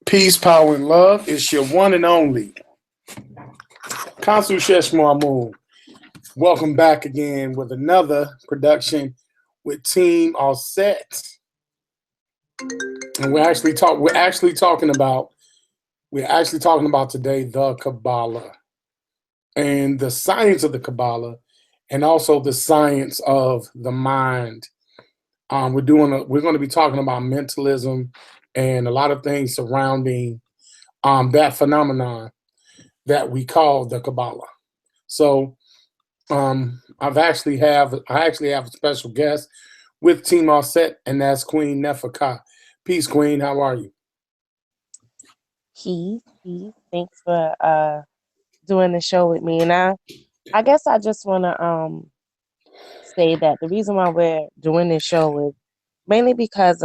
Peace, power, and love. It's your one and only Kansu Sheshmo. Welcome back again with another production with Team A.U.S.E.T. And we're actually talking about today the Kabbalah and the science of the Kabbalah, and also the science of the mind. We're going to be talking about mentalism and a lot of things surrounding that phenomenon that we call the Kabbalah. So I actually have a special guest with Team A.U.S.E.T, and that's Queen Nefaka. Peace, Queen. How are you? Peace. Thanks for doing the show with me. And I guess I just want to say that the reason why we're doing this show is mainly because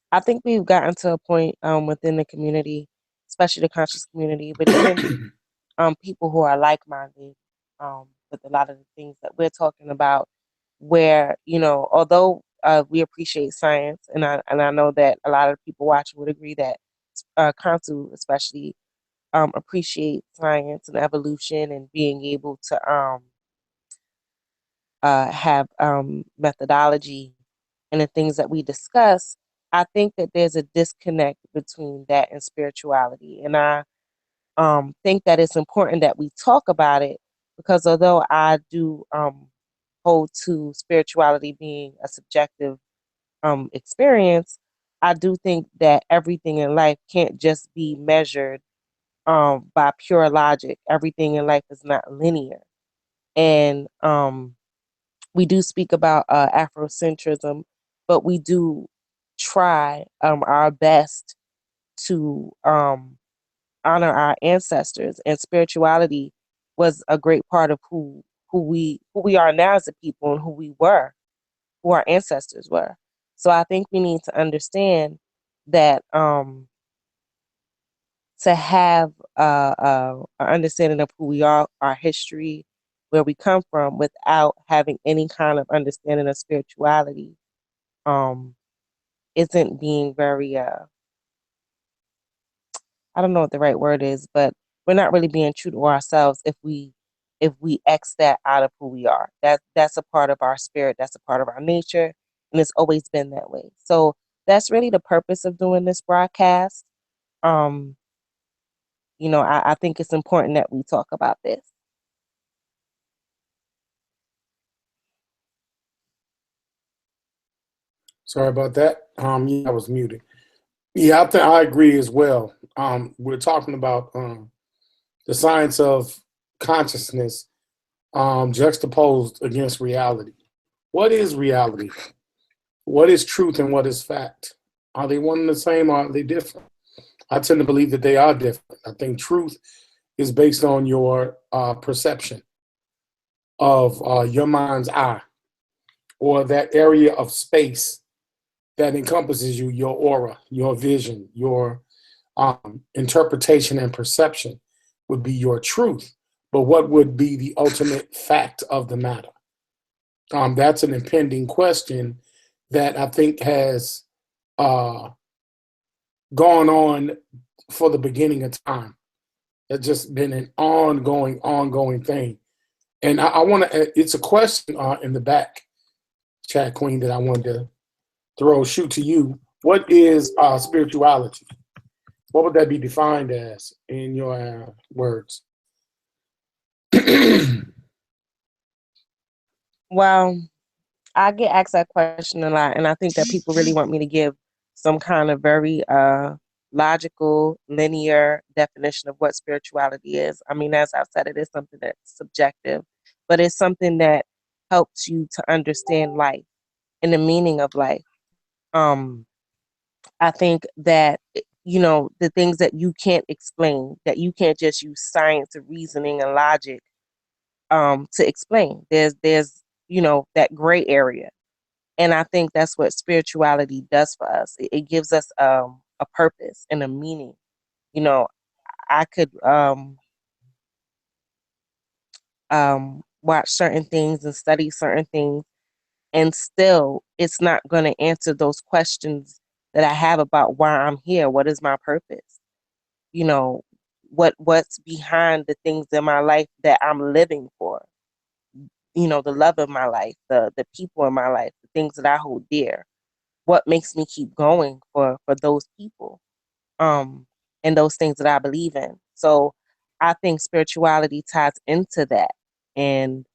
I think we've gotten to a point within the community, especially the conscious community, but even people who are like-minded with a lot of the things that we're talking about, where, although we appreciate science, and I know that a lot of people watching would agree that Kansu especially appreciate science and evolution and being able to have methodology and the things that we discuss. I think that there's a disconnect between that and spirituality. And I think that it's important that we talk about it, because although I do hold to spirituality being a subjective experience, I do think that everything in life can't just be measured by pure logic. Everything in life is not linear. And we do speak about Afrocentrism, but we do try our best to honor our ancestors, and spirituality was a great part of who we are now as a people, and who our ancestors were. So I think we need to understand that to have an understanding of who we are, our history, where we come from, without having any kind of understanding of spirituality, isn't being very I don't know what the right word is, but we're not really being true to ourselves if we X that out of who we are. That's a part of our spirit, that's a part of our nature, and it's always been that way. So that's really the purpose of doing this broadcast. Um, I think it's important that we talk about this. Sorry about that. Yeah, I was muted. Yeah, I think I agree as well. We're talking about the science of consciousness juxtaposed against reality. What is reality? What is truth and what is fact? Are they one and the same, or are they different? I tend to believe that they are different. I think truth is based on your perception of your mind's eye, or that area of space that encompasses you, your aura, your vision, your interpretation and perception would be your truth. But what would be the ultimate fact of the matter? That's an impending question that I think has gone on for the beginning of time. It's just been an ongoing thing. And I want to, it's a question in the back, chat queen, that I wanted to shoot to you. What is spirituality? What would that be defined as in your words? Well, I get asked that question a lot, and I think that people really want me to give some kind of very logical, linear definition of what spirituality is. I mean, as I've said, it is something that's subjective, but it's something that helps you to understand life and the meaning of life. Um, I think that the things that you can't explain, that you can't just use science and reasoning and logic to explain. There's that gray area. And I think that's what spirituality does for us. It gives us a purpose and a meaning. You know, I could watch certain things and study certain things, and still it's not going to answer those questions that I have about why I'm here. What is my purpose? You know, what's behind the things in my life that I'm living for? You know, the love of my life, the people in my life, the things that I hold dear. What makes me keep going for those people, and those things that I believe in. So I think spirituality ties into that. And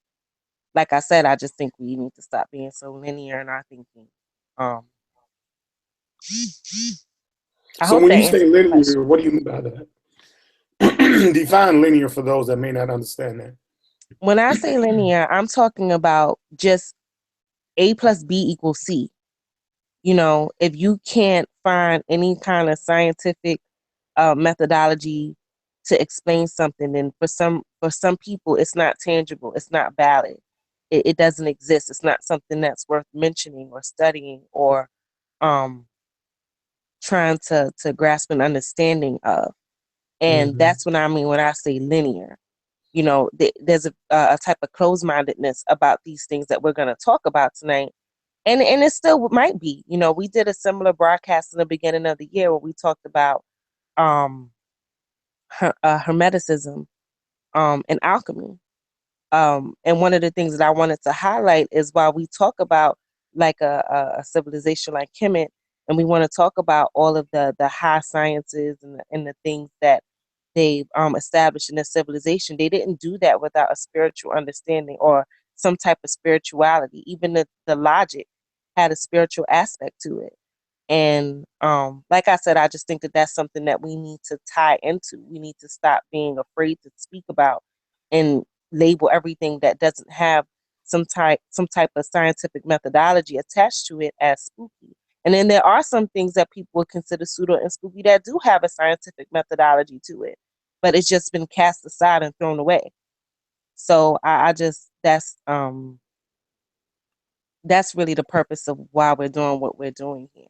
like I said, I just think we need to stop being so linear in our thinking. Um, I So hope when that you answers say the question. linear, what do you mean by that? Define linear for those that may not understand that. When I say linear, I'm talking about just A plus B equals C. You know, if you can't find any kind of scientific methodology to explain something, then for some people, it's not tangible, it's not valid, it doesn't exist. It's not something that's worth mentioning or studying or um, trying to grasp an understanding of. And Hmm. that's what I mean when I say linear. You know, there's a type of closed-mindedness about these things that we're going to talk about tonight. And it still might be. You know, we did a similar broadcast in the beginning of the year where we talked about um, hermeticism and alchemy. And one of the things that I wanted to highlight is while we talk about like a civilization like Kemet, and we want to talk about all of the high sciences and the things that they established in their civilization, they didn't do that without a spiritual understanding or some type of spirituality. Even the logic had a spiritual aspect to it. And like I said, I just think that that's something that we need to tie into. We need to stop being afraid to speak about and label everything that doesn't have some type of scientific methodology attached to it as spooky. And then there are some things that people would consider pseudo and spooky that do have a scientific methodology to it, but it's just been cast aside and thrown away. So I just that's really the purpose of why we're doing what we're doing here.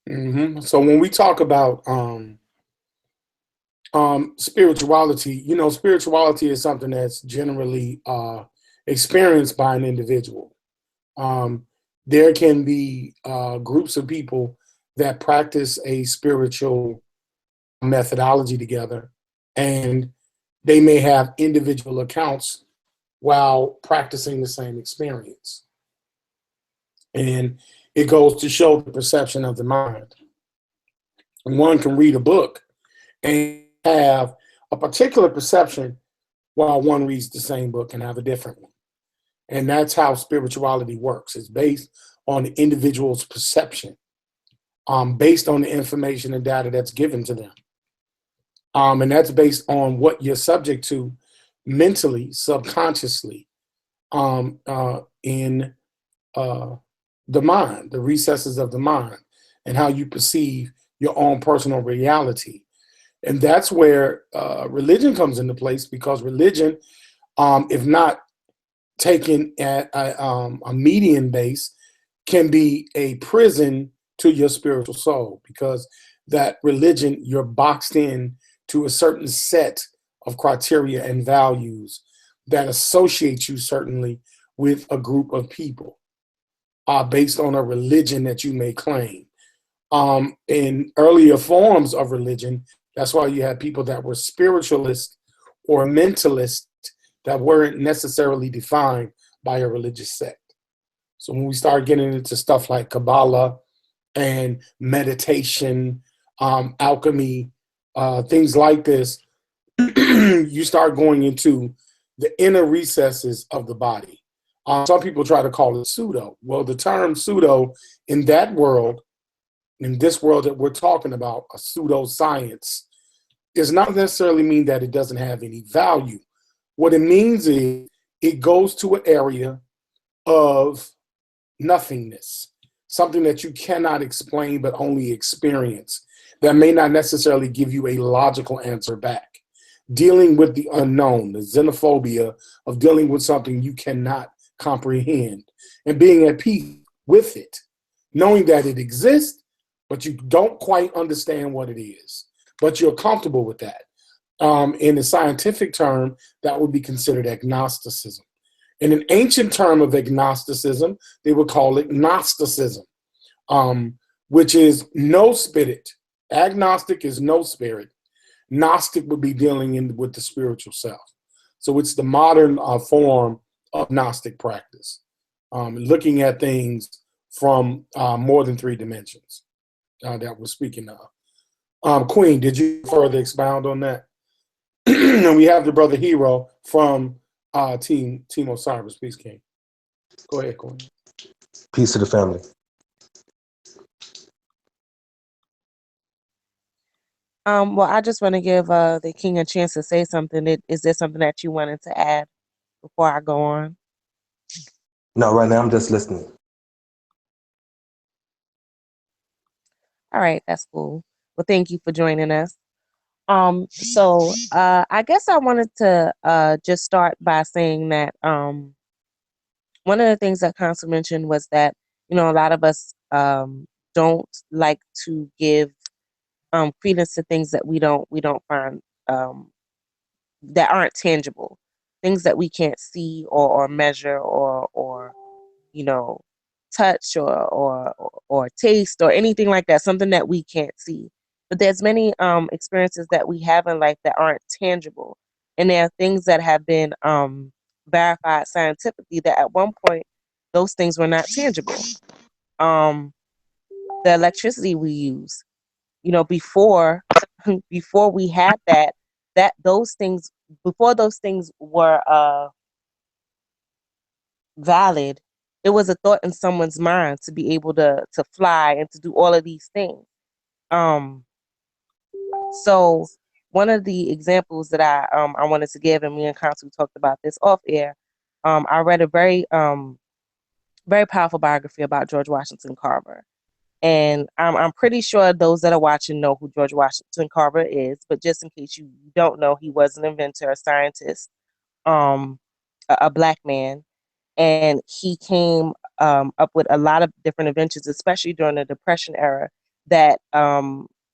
Hmm. So when we talk about spirituality, spirituality is something that's generally experienced by an individual. Um, there can be groups of people that practice a spiritual methodology together, and they may have individual accounts while practicing the same experience. And it goes to show the perception of the mind. One can read a book and have a particular perception while one reads the same book and have a different one. And that's how spirituality works. It's based on the individual's perception, based on the information and data that's given to them. And that's based on what you're subject to mentally, subconsciously, in uh, the mind, the recesses of the mind, and how you perceive your own personal reality. And that's where religion comes into place, because religion, if not taken at a median base, can be a prison to your spiritual soul, because that religion, you're boxed in to a certain set of criteria and values that associate you certainly with a group of people based on a religion that you may claim. In earlier forms of religion, that's why you had people that were spiritualists or mentalists that weren't necessarily defined by a religious sect. So when we start getting into stuff like Kabbalah and meditation, alchemy, things like this, you start going into the inner recesses of the body. Some people try to call it pseudo. Well, the term pseudo in that world, in this world that we're talking about, a pseudoscience, does not necessarily mean that it doesn't have any value. What it means is it goes to an area of nothingness, something that you cannot explain but only experience, that may not necessarily give you a logical answer back. Dealing with the unknown, the xenophobia of dealing with something you cannot comprehend, and being at peace with it, knowing that it exists, but you don't quite understand what it is, but you're comfortable with that. In a scientific term, that would be considered agnosticism. In an ancient term of agnosticism, they would call it Gnosticism, which is no spirit. Agnostic is no spirit. Gnostic would be dealing with the spiritual self. So it's the modern form of Gnostic practice, looking at things from more than three dimensions that we're speaking of. Queen, did you further expound on that? And we have the brother Hero from Team Osiris, Peace King. Go ahead, Queen. Peace to the family. Well, I just want to give the king a chance to say something. Is there something that you wanted to add before I go on? No, right now I'm just listening. All right, that's cool. Well, thank you for joining us. So I guess I wanted to just start by saying that one of the things that Council mentioned was that, you know, a lot of us don't like to give credence to things that we don't find that aren't tangible, things that we can't see or measure or you know, touch or taste or anything like that, something that we can't see. But there's many experiences that we have in life that aren't tangible, and there are things that have been verified scientifically that at one point those things were not tangible. Um, the electricity we use, you know, before before we had that those things, before those things were valid, it was a thought in someone's mind to be able to fly and to do all of these things. Um, so one of the examples that I wanted to give, and me and Consul talked about this off air. I read a very powerful biography about George Washington Carver, and I'm pretty sure those that are watching know who George Washington Carver is. But just in case you don't know, he was an inventor, a scientist, um, a black man, and he came up with a lot of different inventions, especially during the Depression era, that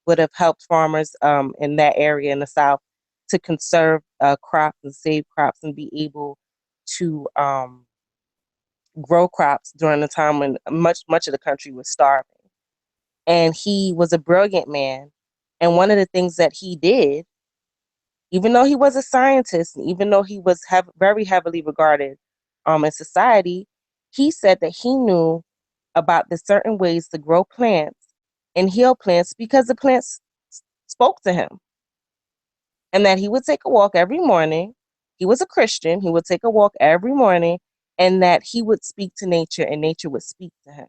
would have helped farmers in that area in the South to conserve crops and save crops and be able to grow crops during the time when much of the country was starving. And he was a brilliant man. And one of the things that he did, even though he was a scientist, and even though he was very heavily regarded in society, he said that he knew about the certain ways to grow plants and heal plants because the plants spoke to him. And that he would take a walk every morning. He was a Christian. He would take a walk every morning, and that he would speak to nature and nature would speak to him.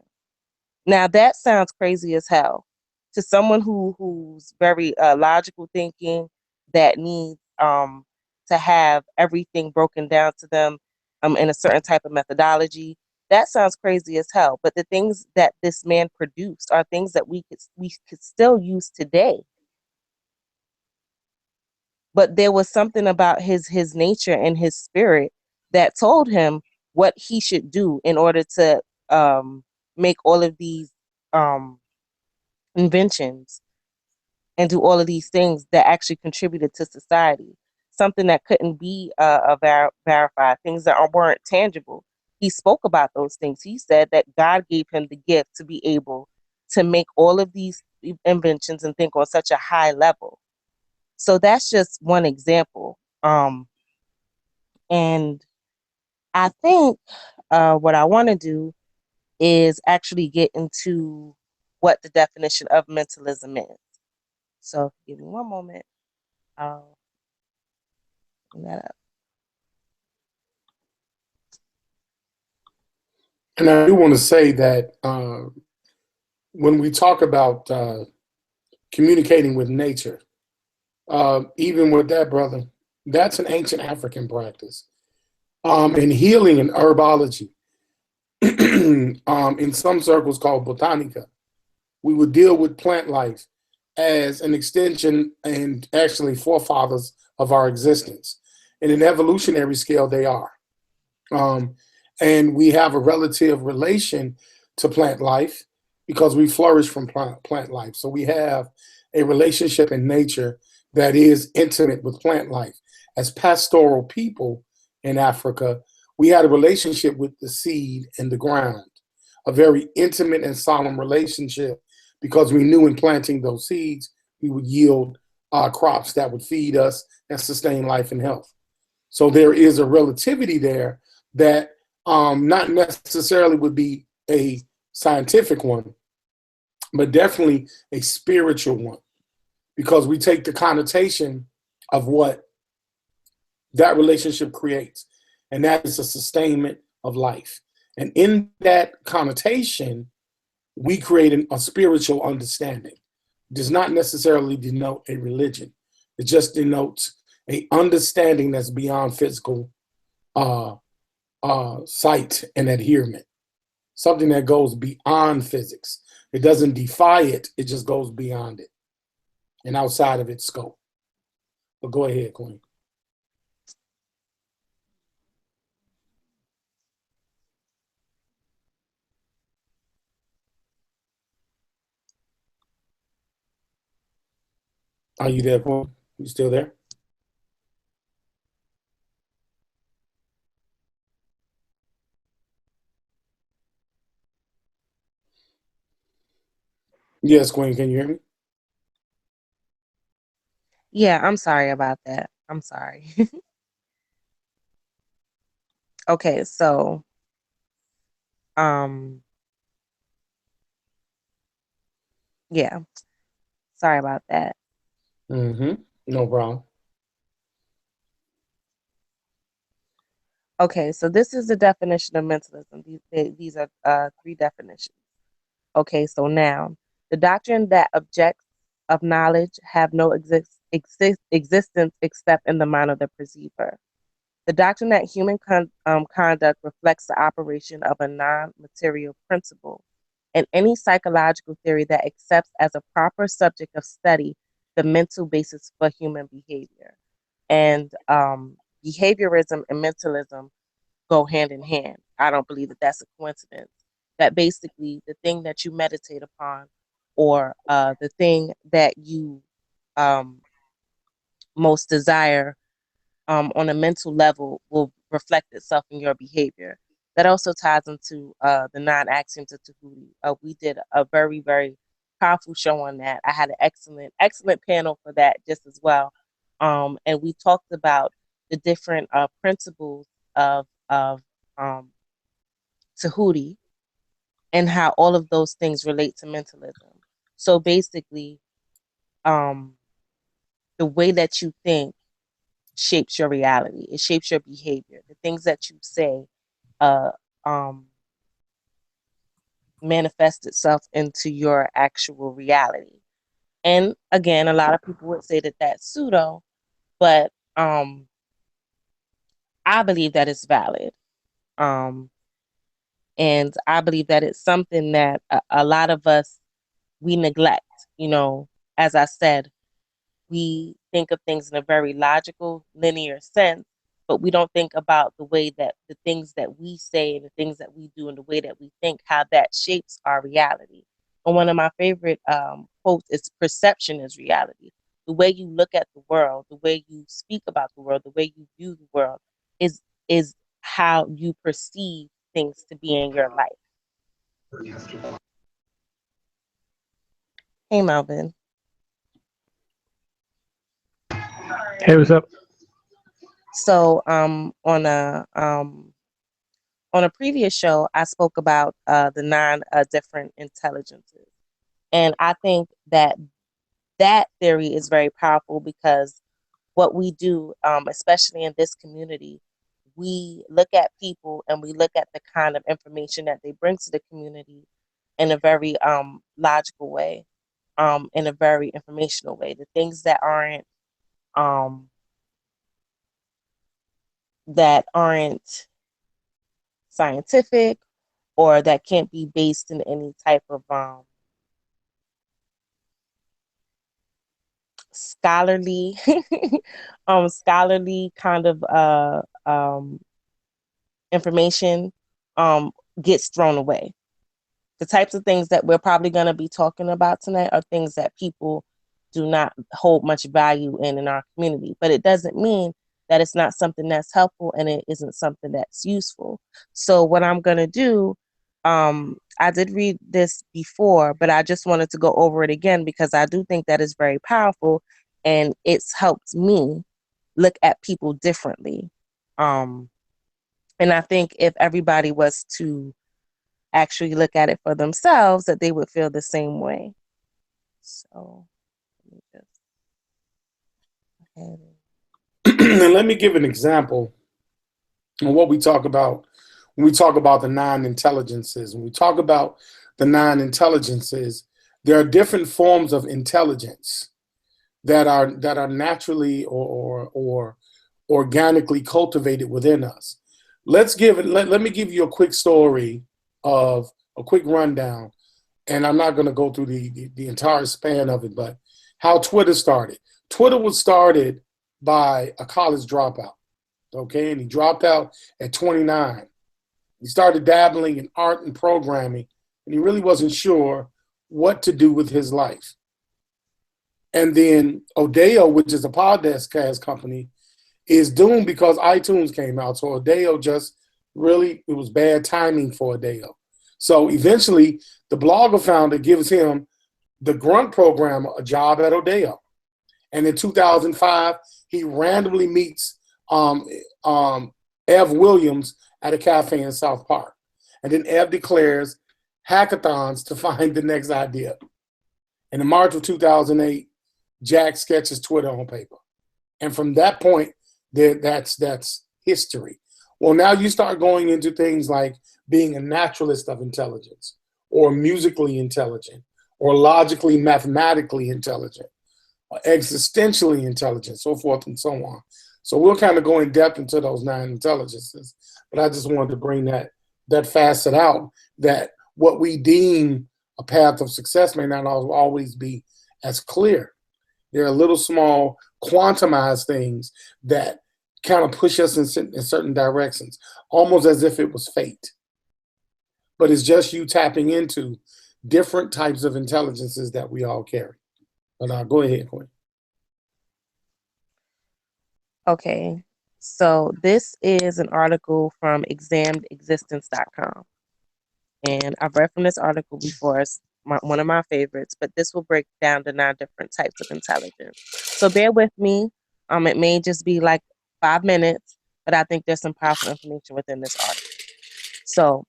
Now that sounds crazy as hell to someone who's very logical thinking, that needs to have everything broken down to them in a certain type of methodology. That sounds crazy as hell. But the things that this man produced are things that we could still use today. But there was something about his nature and his spirit that told him what he should do in order to make all of these um, inventions and do all of these things that actually contributed to society. Something that couldn't be verified, things that weren't tangible. He spoke about those things. He said that God gave him the gift to be able to make all of these inventions and think on such a high level. So that's just one example. And I think what I want to do is actually get into what the definition of mentalism is. So give me one moment. I'll bring that up. And I do want to say that when we talk about communicating with nature, even with that, brother, that's an ancient African practice. And healing and herbology, in some circles called botanica, we would deal with plant life as an extension and actually forefathers of our existence. In an evolutionary scale, they are. And we have a relative relation to plant life because we flourish from plant life. So we have a relationship in nature that is intimate with plant life. As pastoral people in Africa, We had a relationship with the seed and the ground, a very intimate and solemn relationship, because we knew in planting those seeds, we would yield crops that would feed us and sustain life and health. So there is a relativity there that not necessarily would be a scientific one, but definitely a spiritual one, because we take the connotation of what that relationship creates, and that is a sustainment of life. And in that connotation, we create a spiritual understanding. It does not necessarily denote a religion. It just denotes a understanding that's beyond physical sight and adherement. Something that goes beyond physics. It doesn't defy it, it just goes beyond it and outside of its scope. But go ahead, Queen. Are you there, Queen? You still there? Yes, Queen, can you hear me? Yeah, I'm sorry about that. I'm sorry. Okay, so um yeah, sorry about that. Mm-hmm. No problem. Okay, so this is the definition of mentalism. These are three definitions. Okay, so now the doctrine that objects of knowledge have no existence except in the mind of the perceiver. The doctrine that human conduct reflects the operation of a non-material principle, and any psychological theory that accepts as a proper subject of study the mental basis for human behavior. And behaviorism and mentalism go hand in hand. I don't believe that that's a coincidence. That basically the thing that you meditate upon, or the thing that you um, most desire on a mental level, will reflect itself in your behavior. That also ties into the nine axioms of Tehuti. We did a very, very powerful show on that. I had an excellent panel for that just as well. And we talked about the different principles of Tehuti, and how all of those things relate to mentalism. So basically, um, the way that you think shapes your reality. It shapes your behavior. The things that you say uh, um, manifest itself into your actual reality. And again, a lot of people would say that that's pseudo, but I believe that it's valid. Um, and I believe that it's something that a lot of us, we neglect. You know, as I said, we think of things in a very logical, linear sense, but we don't think about the way that the things that we say and the things that we do and the way that we think, how that shapes our reality. And one of my favorite quotes is, perception is reality. The way you look at the world, the way you speak about the world, the way you view the world is how you perceive things to be in your life. Hey, Melvin. Hey, what's up? So on a previous show, I spoke about the nine different intelligences, and I think that that theory is very powerful, because what we do, especially in this community, we look at people and we look at the kind of information that they bring to the community in a very logical way, in a very informational way. The things um, that aren't scientific, or that can't be based in any type of scholarly scholarly kind of information, gets thrown away. The types of things that we're probably going to be talking about tonight are things that people do not hold much value in our community, but it doesn't mean that it's not something that's helpful and it isn't something that's useful. So what I'm going to do, I did read this before, but I just wanted to go over it again because I do think that is very powerful and it's helped me look at people differently. And I think if everybody was to actually look at it for themselves, that they would feel the same way. So let me just go ahead And let me give an example of what we talk about when we talk about the nine intelligences. When we talk about the nine intelligences, there are different forms of intelligence that are naturally or organically cultivated within us. Let me give you a quick story of a quick rundown, and I'm not going to go through the entire span of it, but how Twitter started. Twitter was started by a college dropout, okay? And he dropped out at 29. He started dabbling in art and programming, and he really wasn't sure what to do with his life. And then Odeo, which is a podcast company, is doomed because iTunes came out. So Odeo just really, it was bad timing for Odeo. So eventually, the blogger founder gives him, the grunt programmer, a job at Odeo. And in 2005, he randomly meets Ev Williams at a cafe in South Park. And then Ev declares hackathons to find the next idea. And in March of 2008, Jack sketches Twitter on paper. And from that point, that's history. Well, now you start going into things like being a naturalist of intelligence, or musically intelligent, or logically, mathematically intelligent, or existentially intelligent, so forth and so on. So we'll kind of go in depth into those nine intelligences, but I just wanted to bring that facet out, that what we deem a path of success may not always be as clear. There are little small quantumized things that kind of push us in certain directions, almost as if it was fate. But it's just you tapping into different types of intelligences that we all carry. But go ahead, Quinn. Okay, so this is an article from examedexistence.com. And I've read from this article before. It's one of my favorites, but this will break down the 9 different types of intelligence. So bear with me. It may just be like 5 minutes, but I think there's some powerful information within this article. So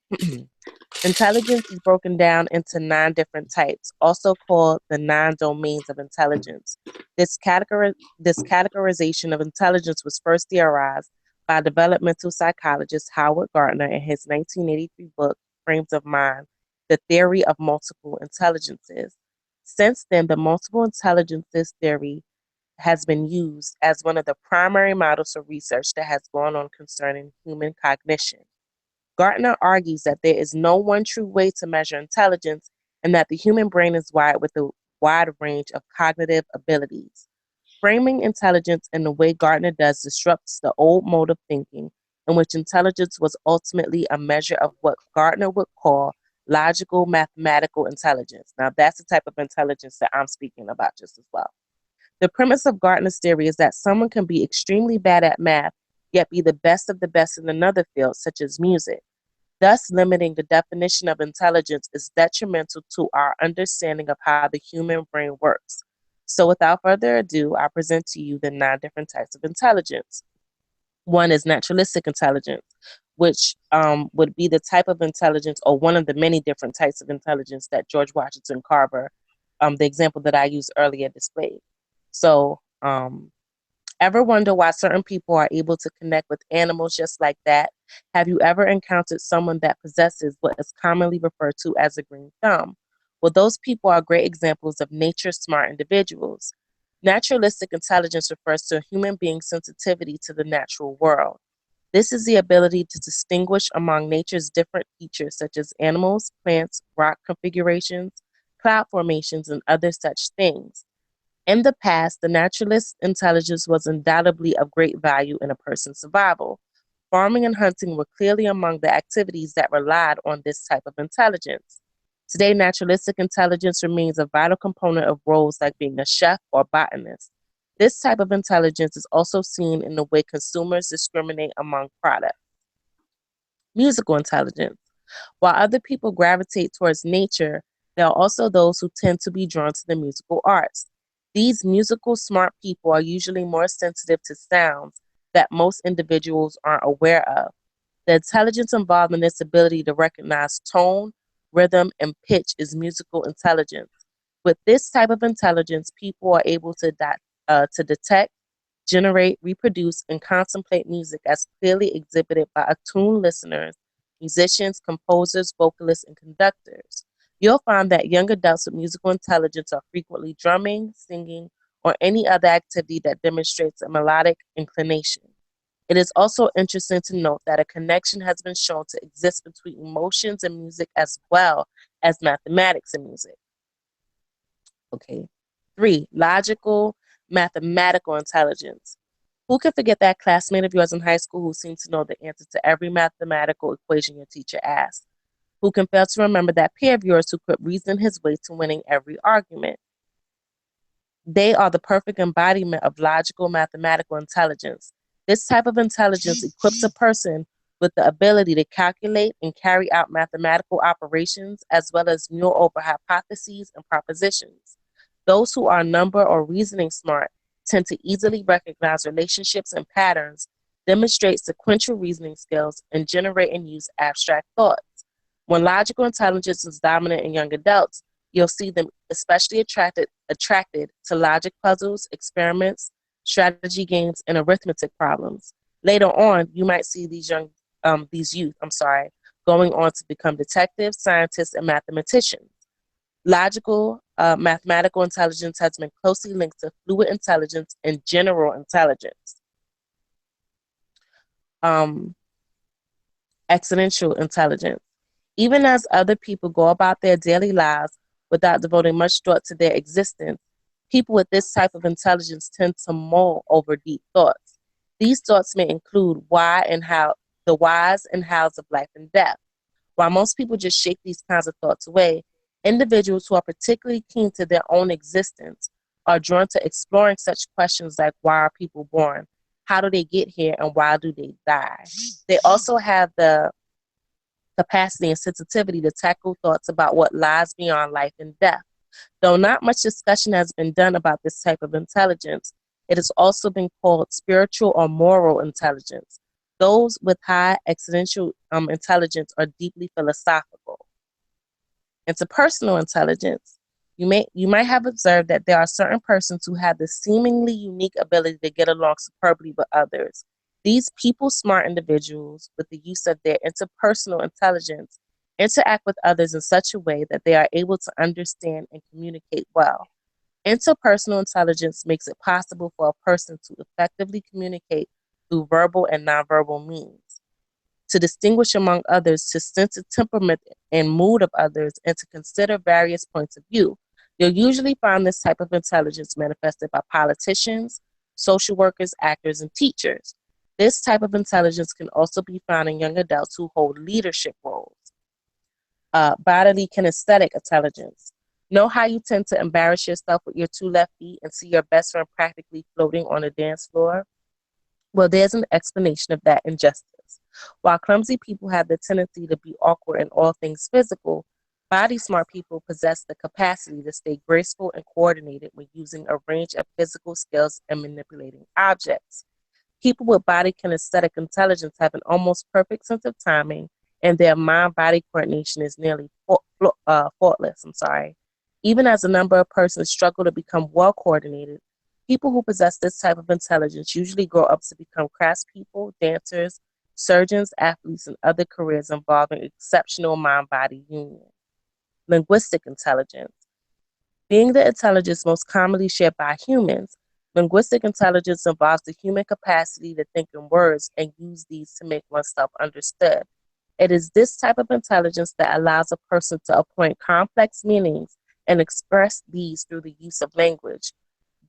intelligence is broken down into 9 different types, also called the 9 domains of intelligence. This categorization of intelligence was first theorized by developmental psychologist Howard Gardner in his 1983 book, Frames of Mind, The Theory of Multiple Intelligences. Since then, the multiple intelligences theory has been used as one of the primary models of research that has gone on concerning human cognition. Gardner argues that there is no one true way to measure intelligence and that the human brain is wired with a wide range of cognitive abilities. Framing intelligence in the way Gardner does disrupts the old mode of thinking in which intelligence was ultimately a measure of what Gardner would call logical mathematical intelligence. Now, that's the type of intelligence that I'm speaking about just as well. The premise of Gardner's theory is that someone can be extremely bad at math, yet be the best of the best in another field, such as music. Thus, limiting the definition of intelligence is detrimental to our understanding of how the human brain works. So without further ado, I present to you the 9 different types of intelligence. One is naturalistic intelligence, which would be the type of intelligence, or one of the many different types of intelligence that George Washington Carver, the example that I used earlier, displayed. So, ever wonder why certain people are able to connect with animals just like that? Have you ever encountered someone that possesses what is commonly referred to as a green thumb? Well, those people are great examples of nature-smart individuals. Naturalistic intelligence refers to a human being's sensitivity to the natural world. This is the ability to distinguish among nature's different features, such as animals, plants, rock configurations, cloud formations, and other such things. In the past, the naturalist's intelligence was undoubtedly of great value in a person's survival. Farming and hunting were clearly among the activities that relied on this type of intelligence. Today, naturalistic intelligence remains a vital component of roles like being a chef or botanist. This type of intelligence is also seen in the way consumers discriminate among products. Musical intelligence. While other people gravitate towards nature, there are also those who tend to be drawn to the musical arts. These musical smart people are usually more sensitive to sounds that most individuals aren't aware of. The intelligence involved in this ability to recognize tone, rhythm, and pitch is musical intelligence. With this type of intelligence, people are able to detect, generate, reproduce, and contemplate music as clearly exhibited by attuned listeners, musicians, composers, vocalists, and conductors. You'll find that young adults with musical intelligence are frequently drumming, singing, or any other activity that demonstrates a melodic inclination. It is also interesting to note that a connection has been shown to exist between emotions and music as well as mathematics and music. Okay. 3, logical, mathematical intelligence. Who can forget that classmate of yours in high school who seemed to know the answer to every mathematical equation your teacher asked? Who can fail to remember that peer of yours who could reason his way to winning every argument? They are the perfect embodiment of logical mathematical intelligence. This type of intelligence equips a person with the ability to calculate and carry out mathematical operations as well as mule over hypotheses and propositions. Those who are number or reasoning smart tend to easily recognize relationships and patterns, demonstrate sequential reasoning skills, and generate and use abstract thoughts. When logical intelligence is dominant in young adults, you'll see them especially attracted to logic puzzles, experiments, strategy games, and arithmetic problems. Later on, you might see these youth, going on to become detectives, scientists, and mathematicians. Logical, mathematical intelligence has been closely linked to fluid intelligence and general intelligence. Exponential intelligence. Even as other people go about their daily lives without devoting much thought to their existence, people with this type of intelligence tend to mull over deep thoughts. These thoughts may include the whys and hows of life and death. While most people just shake these kinds of thoughts away, individuals who are particularly keen to their own existence are drawn to exploring such questions like why are people born, how do they get here, and why do they die. They also have the capacity and sensitivity to tackle thoughts about what lies beyond life and death. Though not much discussion has been done about this type of intelligence, it has also been called spiritual or moral intelligence. Those with high existential intelligence are deeply philosophical. Interpersonal intelligence. You might have observed that there are certain persons who have the seemingly unique ability to get along superbly with others. These people smart individuals, with the use of their interpersonal intelligence, interact with others in such a way that they are able to understand and communicate well. Interpersonal intelligence makes it possible for a person to effectively communicate through verbal and nonverbal means, to distinguish among others, to sense the temperament and mood of others, and to consider various points of view. You'll usually find this type of intelligence manifested by politicians, social workers, actors, and teachers. This type of intelligence can also be found in young adults who hold leadership roles. Bodily kinesthetic intelligence. Know how you tend to embarrass yourself with your 2 left feet and see your best friend practically floating on a dance floor? Well, there's an explanation of that injustice. While clumsy people have the tendency to be awkward in all things physical, body smart people possess the capacity to stay graceful and coordinated when using a range of physical skills and manipulating objects. People with body kinesthetic intelligence have an almost perfect sense of timing, and their mind-body coordination is nearly faultless. Even as a number of persons struggle to become well coordinated, people who possess this type of intelligence usually grow up to become craftspeople, dancers, surgeons, athletes, and other careers involving exceptional mind-body union. Linguistic intelligence. Being the intelligence most commonly shared by humans, linguistic intelligence involves the human capacity to think in words and use these to make oneself understood. It is this type of intelligence that allows a person to appoint complex meanings and express these through the use of language.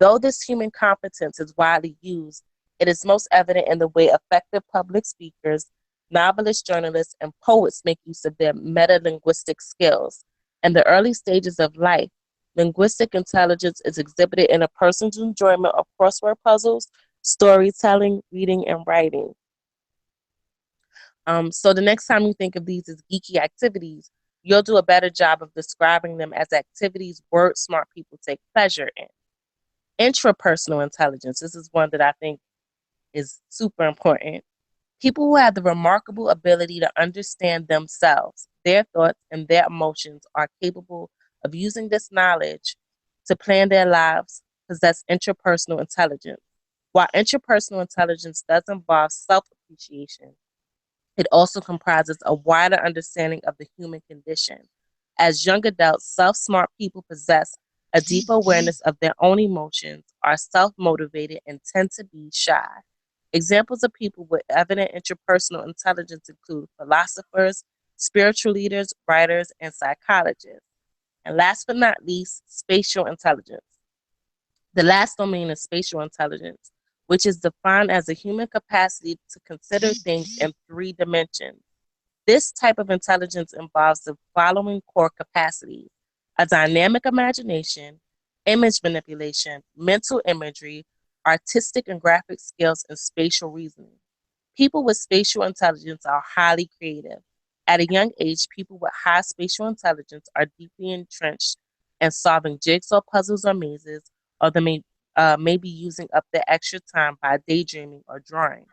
Though this human competence is widely used, it is most evident in the way effective public speakers, novelists, journalists, and poets make use of their meta-linguistic skills. In the early stages of life, Linguistic intelligence is exhibited in a person's enjoyment of crossword puzzles, storytelling, reading, and writing. So the next time you think of these as geeky activities, you'll do a better job of describing them as activities word smart people take pleasure in. Intrapersonal intelligence, this is one that I think is super important. People who have the remarkable ability to understand themselves, their thoughts, and their emotions are capable of using this knowledge to plan their lives, possess intrapersonal intelligence. While intrapersonal intelligence does involve self-appreciation, it also comprises a wider understanding of the human condition. As young adults, self-smart people possess a deep awareness of their own emotions, are self-motivated, and tend to be shy. Examples of people with evident interpersonal intelligence include philosophers, spiritual leaders, writers, and psychologists. And last but not least, spatial intelligence. The last domain is spatial intelligence, which is defined as a human capacity to consider things in 3 dimensions. This type of intelligence involves the following core capacities: a dynamic imagination, image manipulation, mental imagery, artistic and graphic skills, and spatial reasoning. People with spatial intelligence are highly creative. At a young age, people with high spatial intelligence are deeply entrenched in solving jigsaw puzzles or mazes, or may be using up their extra time by daydreaming or drawing.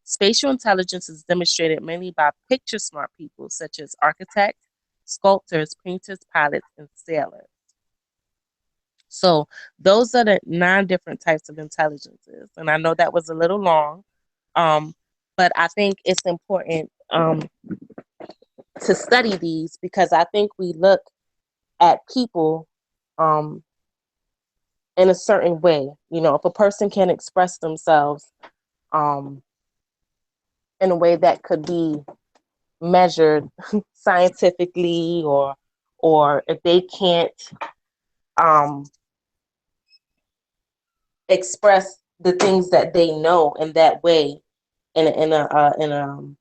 Spatial intelligence is demonstrated mainly by picture smart people such as architects, sculptors, painters, pilots, and sailors. So those are the 9 different types of intelligences. And I know that was a little long, but I think it's important to study these, because I think we look at people in a certain way. You know, if a person can express themselves in a way that could be measured scientifically, or if they can't express the things that they know in that way, in a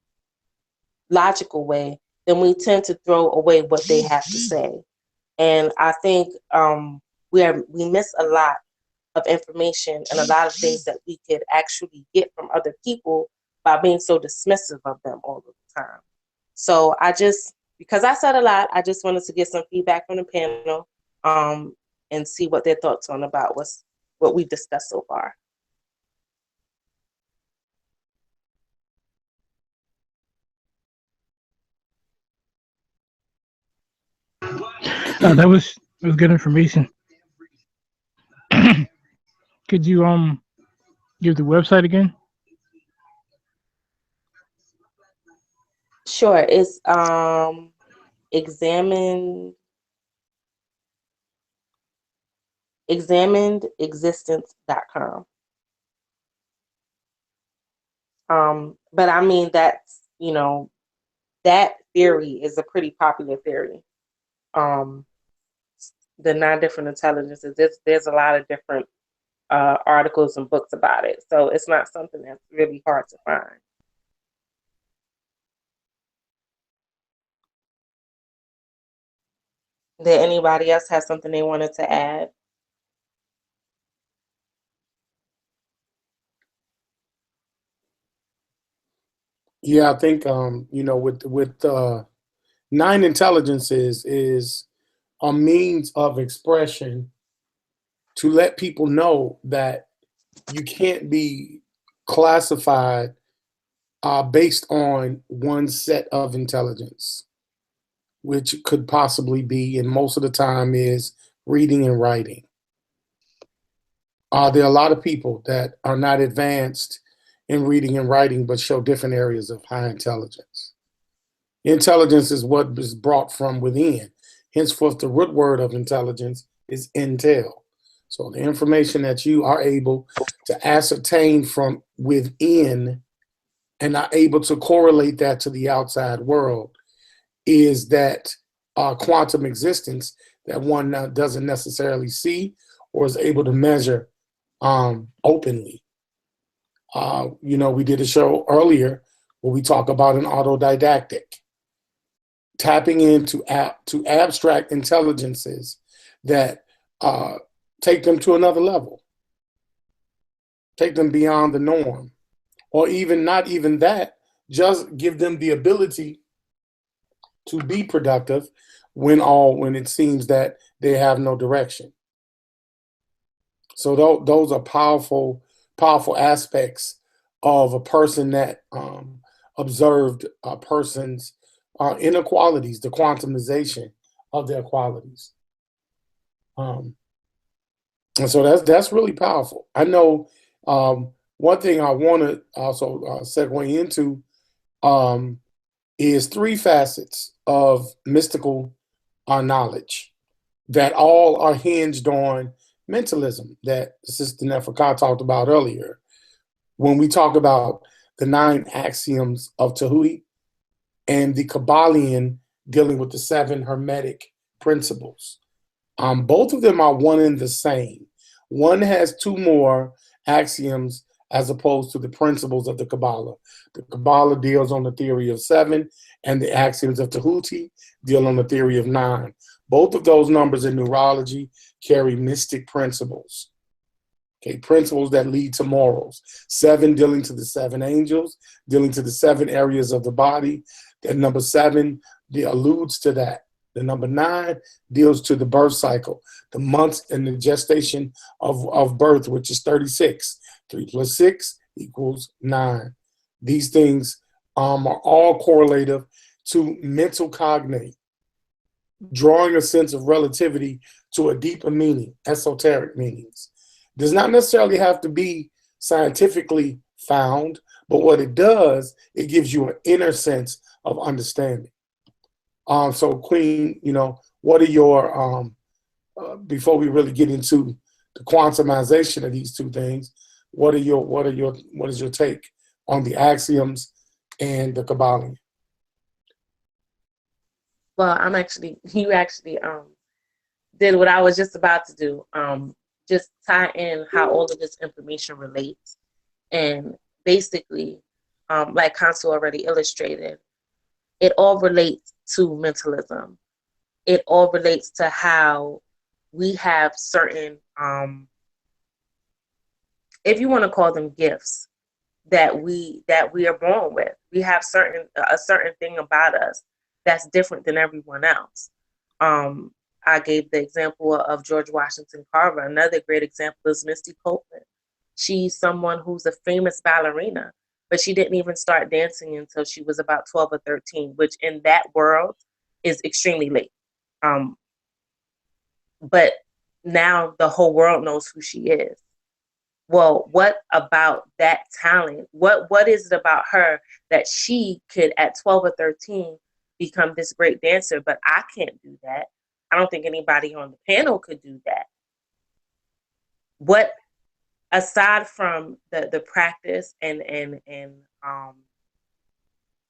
logical way, then we tend to throw away what they have to say. And I think we miss a lot of information and a lot of things that we could actually get from other people by being so dismissive of them all the time. So because I said a lot, I just wanted to get some feedback from the panel and see what their thoughts on about what we've discussed so far. That was good information. Could you give the website again? Sure, it's examinedexistence.com. But I mean, that's, that theory is a pretty popular theory. The 9 different intelligences, there's a lot of different articles and books about it. So it's not something that's really hard to find. Did anybody else have something they wanted to add? Yeah, I think with 9 intelligences is a means of expression to let people know that you can't be classified based on one set of intelligence, which could possibly be, and most of the time is, reading and writing. There are a lot of people that are not advanced in reading and writing, but show different areas of high intelligence. Intelligence is what is brought from within. Henceforth, the root word of intelligence is intel. So the information that you are able to ascertain from within and are able to correlate that to the outside world is that quantum existence that one doesn't necessarily see or is able to measure openly. We did a show earlier where we talk about an autodidactic, tapping into to abstract intelligences that take them to another level, take them beyond the norm, or even not even that, just give them the ability to be productive when it seems that they have no direction. So those are powerful aspects of a person that observed a person's inequalities, the quantumization of their qualities. And so that's really powerful. I know one thing I want to also segue into is 3 facets of mystical knowledge that all are hinged on mentalism that Sister Neferka talked about earlier. When we talk about the 9 axioms of Tehuti and the Kabbalion dealing with the 7 Hermetic principles, both of them are one and the same. One has 2 more axioms as opposed to the principles of the Kabbalah. The Kabbalah deals on the theory of 7, and the axioms of Tehuti deal on the theory of 9. Both of those numbers in numerology carry mystic principles. Okay, principles that lead to morals. 7 dealing to the 7 angels, dealing to the 7 areas of the body. And number 7 alludes to that. The number 9 deals to the birth cycle, the months and the gestation of birth, which is 36. 3 plus 6 equals 9. These things are all correlative to mental cognate, drawing a sense of relativity to a deeper meaning, esoteric meanings. Does not necessarily have to be scientifically found, but what it does, it gives you an inner sense of understanding. So Queen, what are your, before we really get into the quantumization of these 2 things, what is your take on the axioms and the Kabbalah? Well, you actually did what I was just about to do. Just tie in how all of this information relates. And basically, like Consul already illustrated, it all relates to mentalism. It all relates to how we have certain, if you want to call them gifts, that we are born with. We have a certain thing about us that's different than everyone else. I gave the example of George Washington Carver. Another great example is Misty Copeland. She's someone who's a famous ballerina, but she didn't even start dancing until she was about 12 or 13, which in that world is extremely late. But now the whole world knows who she is. Well, what about that talent? What is it about her that she could at 12 or 13 become this great dancer, but I can't do that? I don't think anybody on the panel could do that. What, aside from the practice and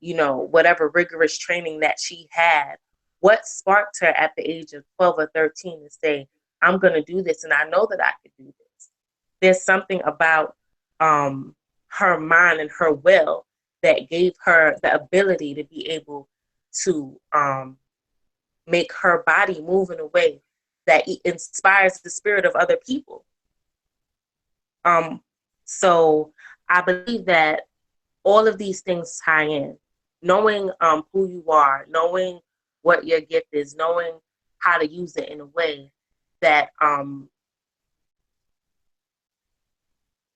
whatever rigorous training that she had, what sparked her at the age of 12 or 13 to say, I'm going to do this and I know that I could do this? There's something about her mind and her will that gave her the ability to be able to make her body move in a way that inspires the spirit of other people. So I believe that all of these things tie in. Knowing who you are, knowing what your gift is, knowing how to use it in a way that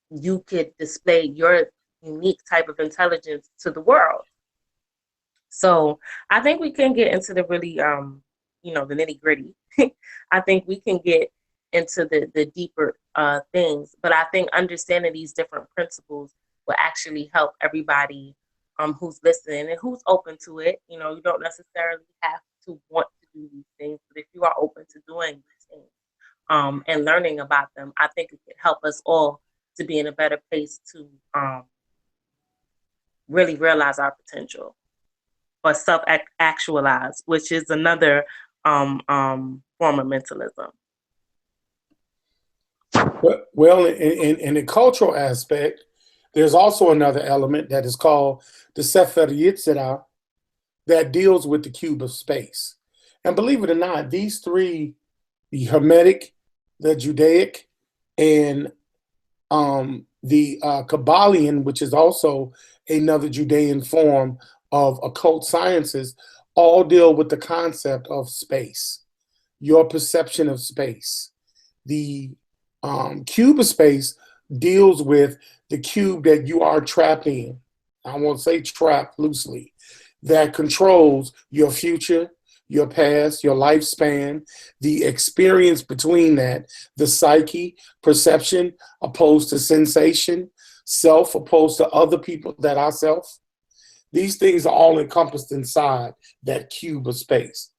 you could display your unique type of intelligence to the world. So I think we can get into the really, the nitty gritty. I think we can get into the deeper things, but I think understanding these different principles will actually help everybody who's listening and who's open to it. You don't necessarily have to want to do these things, but if you are open to doing these things and learning about them, I think it could help us all to be in a better place to really realize our potential or self-actualize, which is another form of mentalism. Well, in the cultural aspect, there's also another element that is called the Sefer Yetzirah that deals with the cube of space. And believe it or not, these 3, the Hermetic, the Judaic, and the Kabbalion, which is also another Judean form of occult sciences, all deal with the concept of space, your perception of space. The cube of space deals with the cube that you are trapped in. I won't say trapped loosely, that controls your future, your past, your lifespan, the experience between that, the psyche, perception opposed to sensation, self opposed to other people that are self. These things are all encompassed inside that cube of space.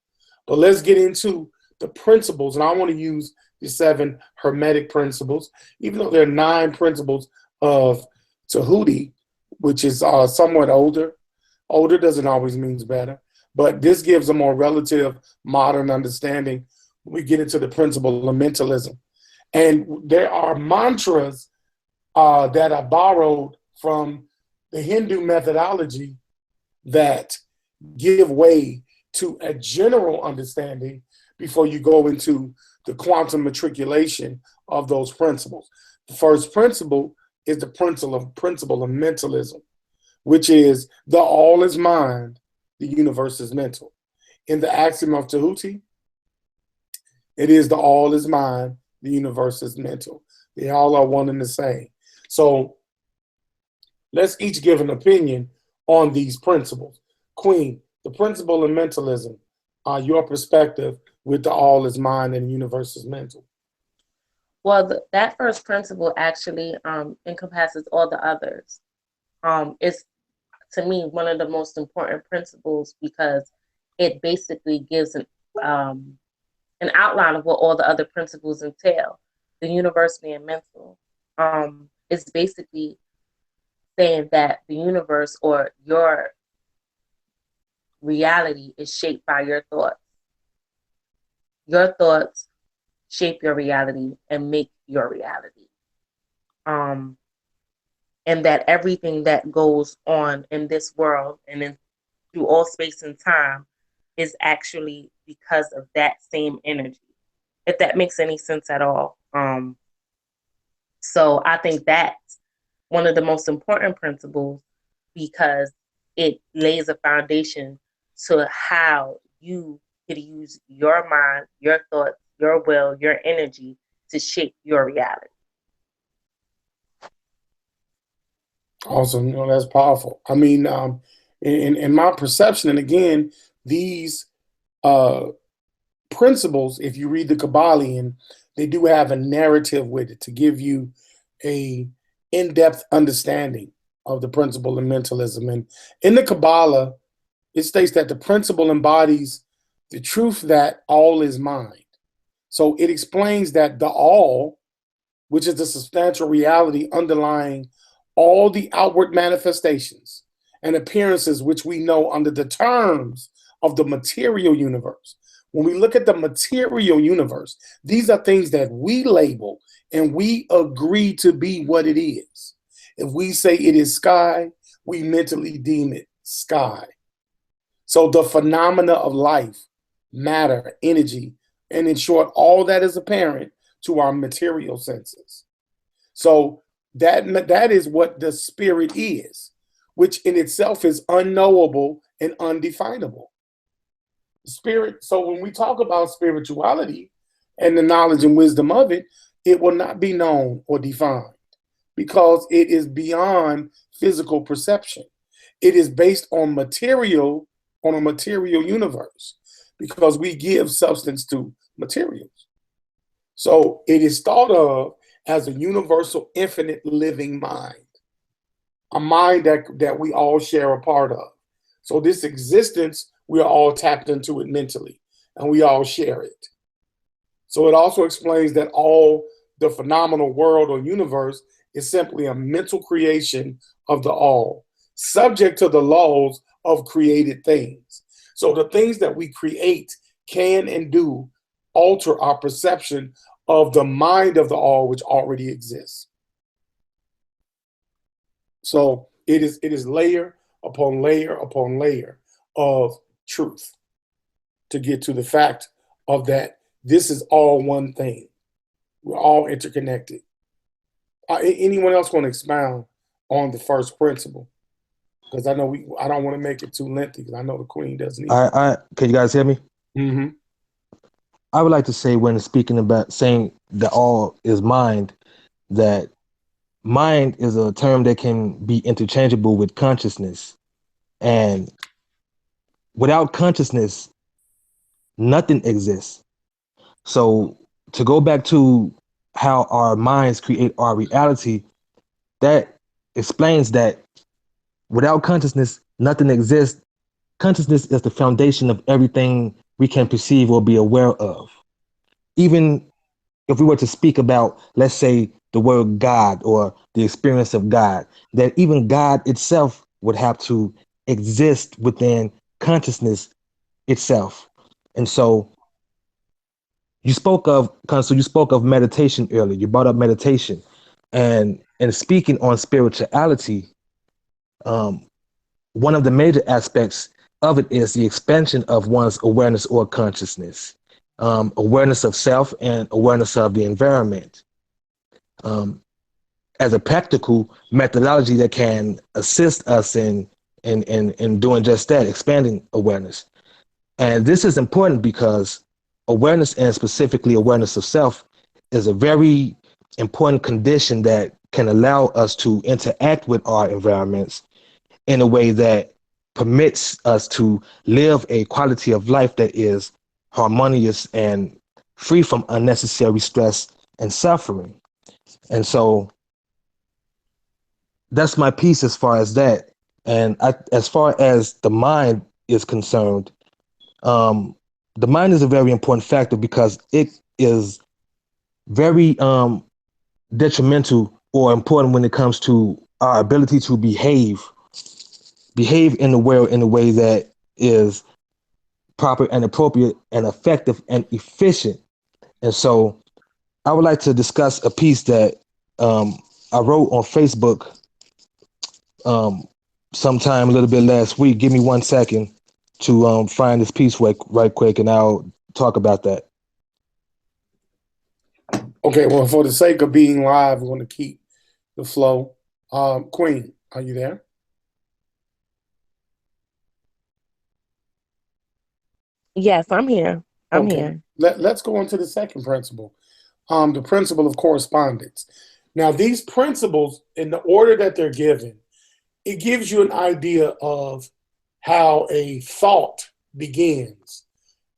But let's get into the principles, and I want to use the 7 Hermetic principles, even though there are 9 principles of Tehuti, which is somewhat older. Older doesn't always mean better, but this gives a more relative modern understanding. We get into the principle of mentalism. And there are mantras that are borrowed from the Hindu methodology that give way to a general understanding before you go into the quantum matriculation of those principles. The first principle is the principle of mentalism, which is the all is mind, the universe is mental. In the axiom of Tehuti, it is the all is mind, the universe is mental. They all are one and the same. So let's each give an opinion on these principles. Queen, the principle of mentalism, your perspective with the all is mind and the universe is mental. Well, that first principle actually encompasses all the others. It's, to me, one of the most important principles because it basically gives an outline of what all the other principles entail. The universe being mental. It's basically saying that the universe or your reality is shaped by your thoughts. Your thoughts shape your reality and make your reality. And that everything that goes on in this world and through all space and time is actually because of that same energy, if that makes any sense at all. So I think that's one of the most important principles because it lays a foundation to how you could use your mind, your thoughts, your will, your energy to shape your reality. Awesome. That's powerful. I mean, in my perception, and again, these principles, if you read the Kabbalion, they do have a narrative with it to give you a in-depth understanding of the principle of mentalism. And in the Kabbalah, it states that the principle embodies the truth that all is mind. So it explains that the all, which is the substantial reality underlying all the outward manifestations and appearances which we know under the terms of the material universe. When we look at the material universe, these are things that we label and we agree to be what it is. If we say it is sky, we mentally deem it sky. So the phenomena of life, matter, energy, and in short, all that is apparent to our material senses. So that is what the spirit is, which in itself is unknowable and undefinable. Spirit. So when we talk about spirituality and the knowledge and wisdom of it, it will not be known or defined because it is beyond physical perception. It is based on a material universe because we give substance to materials. So it is thought of as a universal, infinite living mind, a mind that we all share a part of. So this existence, we are all tapped into it mentally, and we all share it. So it also explains that all the phenomenal world or universe is simply a mental creation of the all, subject to the laws of created things. So the things that we create can and do alter our perception of the mind of the all, which already exists. So it is layer upon layer upon layer of truth to get to the fact of that this is all one thing. We're all interconnected. Anyone else want to expound on the first principle? Because I know I don't want to make it too lengthy because I know the Queen doesn't either. Can you guys hear me? Mm-hmm. I would like to say, when speaking about saying that all is mind, that mind is a term that can be interchangeable with consciousness. And without consciousness, nothing exists. So to go back to how our minds create our reality, that explains that without consciousness, nothing exists. Consciousness is the foundation of everything we can perceive or be aware of. Even if we were to speak about, let's say, the word God or the experience of God, that even God itself would have to exist within consciousness itself. And so you spoke of meditation earlier. You brought up meditation, and speaking on spirituality, um, one of the major aspects of it is the expansion of one's awareness or consciousness, awareness of self and awareness of the environment. Um, as a practical methodology that can assist us in doing just that, expanding awareness. And this is important because awareness, and specifically awareness of self, is a very important condition that can allow us to interact with our environments in a way that permits us to live a quality of life that is harmonious and free from unnecessary stress and suffering. And so that's my piece as far as that. And as far as the mind is concerned, the mind is a very important factor because it is very detrimental or important when it comes to our ability to behave in the world in a way that is proper and appropriate and effective and efficient. And so I would like to discuss a piece that I wrote on Facebook um, sometime a little bit last week. Give me 1 second to find this piece right quick, and I'll talk about that. Okay, well, for the sake of being live, we're going to keep the flow. Queen, are you there? Yes, I'm here. I'm Okay. here. Let's go into the second principle, the principle of correspondence. Now, these principles, in the order that they're given, it gives you an idea of how a thought begins,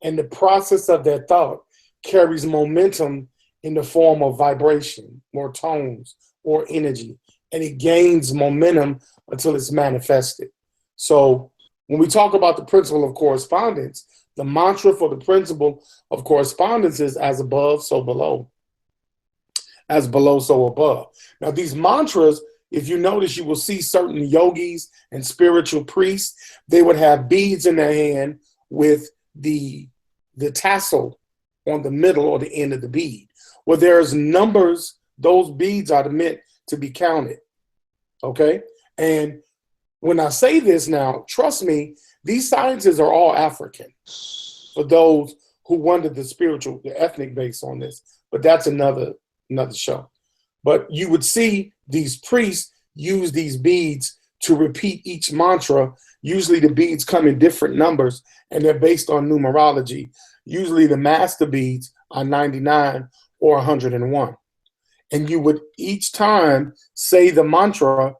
and the process of that thought carries momentum in the form of vibration or tones or energy, and it gains momentum until it's manifested. So when we talk about the principle of correspondence, the mantra for the principle of correspondence is as above, so below. As below, so above. Now, these mantras, if you notice, you will see certain yogis and spiritual priests, they would have beads in their hand with the tassel on the middle or the end of the bead. Well, there's numbers, those beads are meant to be counted, okay? And when I say this now, trust me, these sciences are all African for those who wonder the spiritual, the ethnic base on this, but that's another show. But you would see these priests use these beads to repeat each mantra. Usually the beads come in different numbers and they're based on numerology. Usually the master beads are 99 or 101. And you would each time say the mantra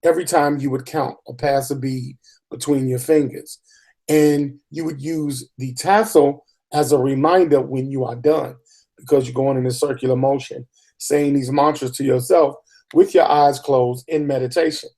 every time you would count or pass a bead between your fingers. And you would use the tassel as a reminder when you are done, because you're going in a circular motion, saying these mantras to yourself with your eyes closed in meditation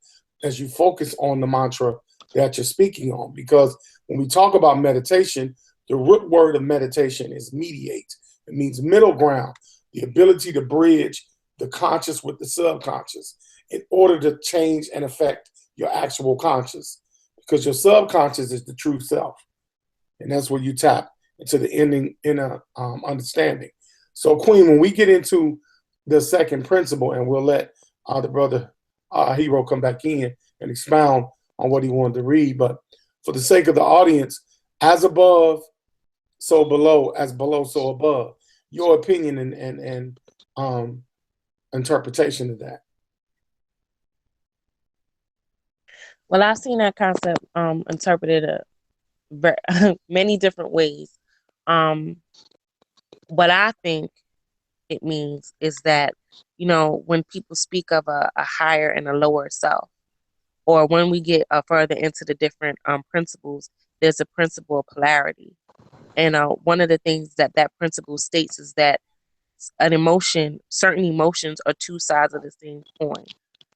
as you focus on the mantra that you're speaking on. Because when we talk about meditation, the root word of meditation is mediate. It means middle ground, the ability to bridge the conscious with the subconscious in order to change and affect your actual conscious. Because your subconscious is the true self. And that's where you tap into the inner understanding. So, Queen, when we get into the second principle, and we'll let the brother Hero come back in and expound on what he wanted to read. But for the sake of the audience, as above, so below, as below, so above. Your opinion and interpretation of that? Well, I've seen that concept interpreted many different ways. Um, what I think it means is that, when people speak of a higher and a lower self, or when we get further into the different principles, there's a principle of polarity. And one of the things that principle states is that certain emotions are two sides of the same coin.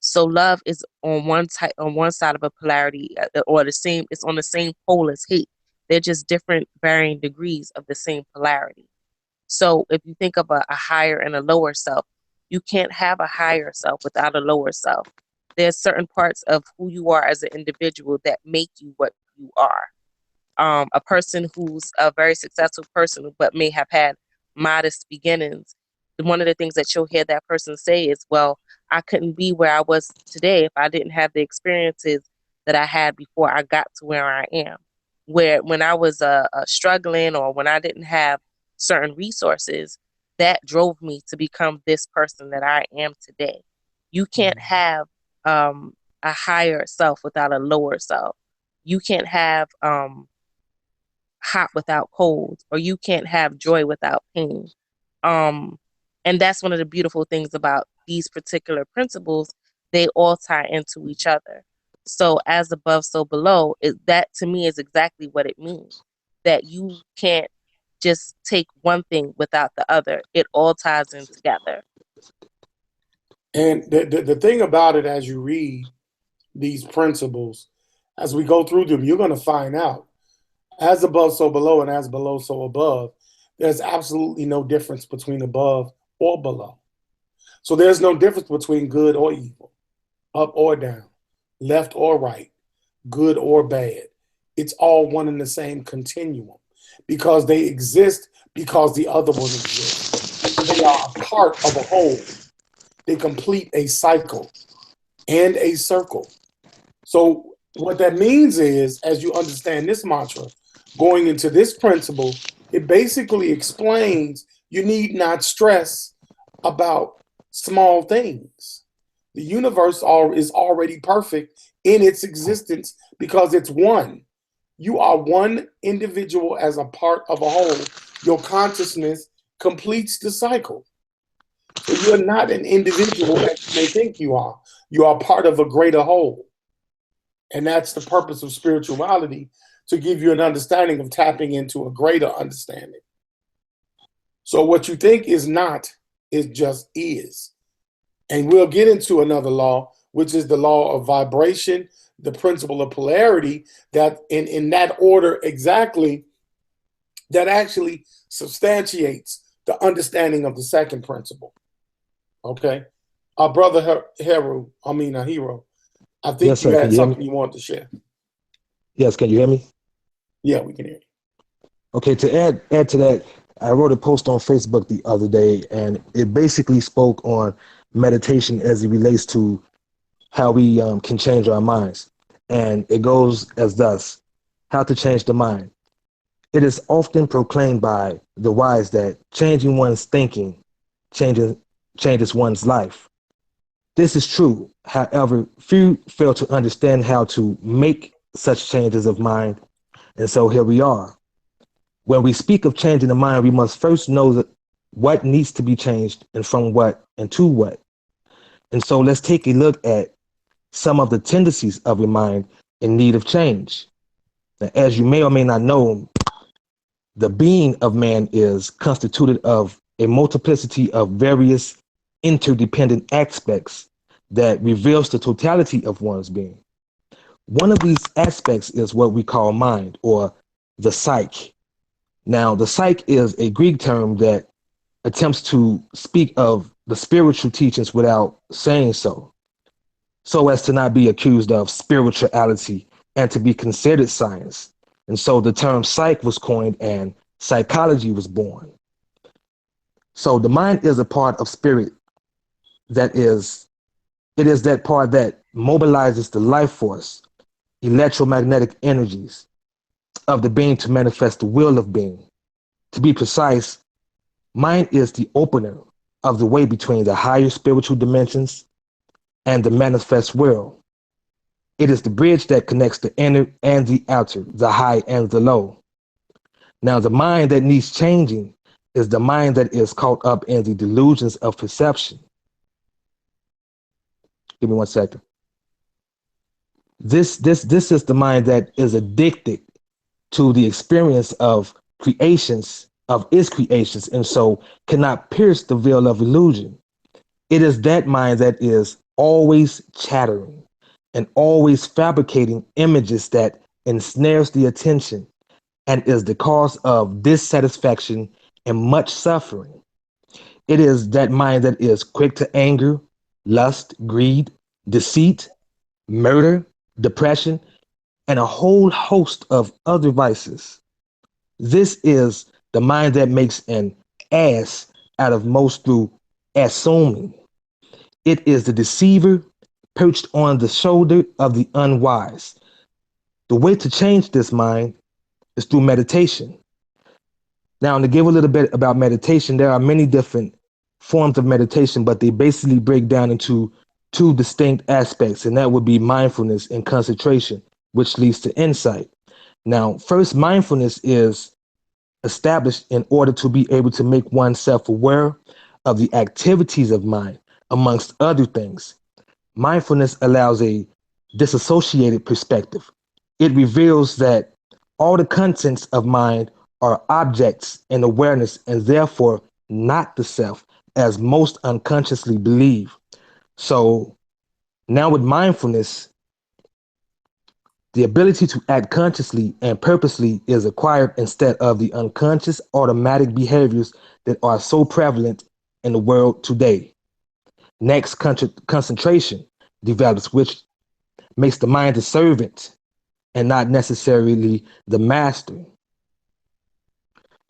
So love is on one side of a polarity, or it's on the same pole as hate. They're just different varying degrees of the same polarity. So if you think of a higher and a lower self, you can't have a higher self without a lower self. There's certain parts of who you are as an individual that make you what you are. A person who's a very successful person but may have had modest beginnings, one of the things that you'll hear that person say is, well, I couldn't be where I was today if I didn't have the experiences that I had before I got to where I am. Where when I was struggling, or when I didn't have certain resources, that drove me to become this person that I am today. You can't have a higher self without a lower self. You can't have hot without cold, or you can't have joy without pain. Um, and that's one of the beautiful things about these particular principles. They all tie into each other. So as above, so below, that to me is exactly what it means. That you can't just take one thing without the other. It all ties in together. And the thing about it, as you read these principles, as we go through them, you're going to find out, as above, so below, and as below, so above, there's absolutely no difference between above or below. So there's no difference between good or evil, up or down, left or right, good or bad. It's all one and the same continuum, because they exist because the other one exists. They are a part of a whole. They complete a cycle and a circle. So what that means is, as you understand this mantra, going into this principle, it basically explains you need not stress about small things. The universe is already perfect in its existence because it's one. You are one individual as a part of a whole. Your consciousness completes the cycle. So you're not an individual as you may think you are. You are part of a greater whole. And that's the purpose of spirituality, to give you an understanding of tapping into a greater understanding. So what you think is not, it just is. And we'll get into another law, which is the law of vibration, the principle of polarity, that in that order exactly, that actually substantiates the understanding of the second principle. Okay? Our brother Hero, I think Yes, you sir. Can had you hear me? something you wanted to share. Yes, can you hear me? Yeah, we can hear you. Okay, to add to that, I wrote a post on Facebook the other day, and it basically spoke on meditation as it relates to how we can change our minds. And it goes as thus: how to change the mind. It is often proclaimed by the wise that changing one's thinking changes one's life. This is true. However, few fail to understand how to make such changes of mind. And so here we are. When we speak of changing the mind, we must first know that what needs to be changed, and from what and to what. And so let's take a look at some of the tendencies of a mind in need of change. Now, as you may or may not know, the being of man is constituted of a multiplicity of various interdependent aspects that reveals the totality of one's being. One of these aspects is what we call mind, or the psyche. Now, the psyche is a Greek term that attempts to speak of the spiritual teachings without saying so as to not be accused of spirituality and to be considered science. And so the term psych was coined and psychology was born. So the mind is a part of spirit it is that part that mobilizes the life force, electromagnetic energies of the being to manifest the will of being. To be precise, mind is the opener, of the way between the higher spiritual dimensions and the manifest world. It is the bridge that connects the inner and the outer, the high and the low. Now, the mind that needs changing is the mind that is caught up in the delusions of perception. Give me 1 second. This is the mind that is addicted to the experience of creations, of its creations, and so cannot pierce the veil of illusion. It is that mind that is always chattering and always fabricating images that ensnares the attention and is the cause of dissatisfaction and much suffering. It is that mind that is quick to anger, lust, greed, deceit, murder, depression, and a whole host of other vices. This is the mind that makes an ass out of most through assuming. It is the deceiver perched on the shoulder of the unwise. The way to change this mind is through meditation. Now, to give a little bit about meditation, there are many different forms of meditation, but they basically break down into two distinct aspects, and that would be mindfulness and concentration, which leads to insight. Now, first, mindfulness is established in order to be able to make oneself aware of the activities of mind, amongst other things. Mindfulness allows a disassociated perspective. It reveals that all the contents of mind are objects in awareness and therefore not the self, as most unconsciously believe. So now with mindfulness, the ability to act consciously and purposely is acquired instead of the unconscious automatic behaviors that are so prevalent in the world today. Next, concentration develops, which makes the mind the servant and not necessarily the master.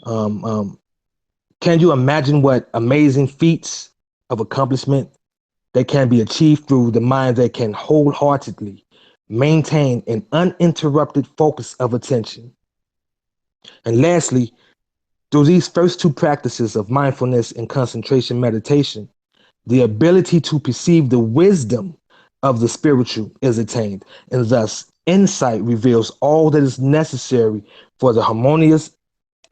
Um, um, can you imagine what amazing feats of accomplishment that can be achieved through the mind that can wholeheartedly maintain an uninterrupted focus of attention? And lastly, through these first two practices of mindfulness and concentration meditation, the ability to perceive the wisdom of the spiritual is attained, and thus insight reveals all that is necessary for the harmonious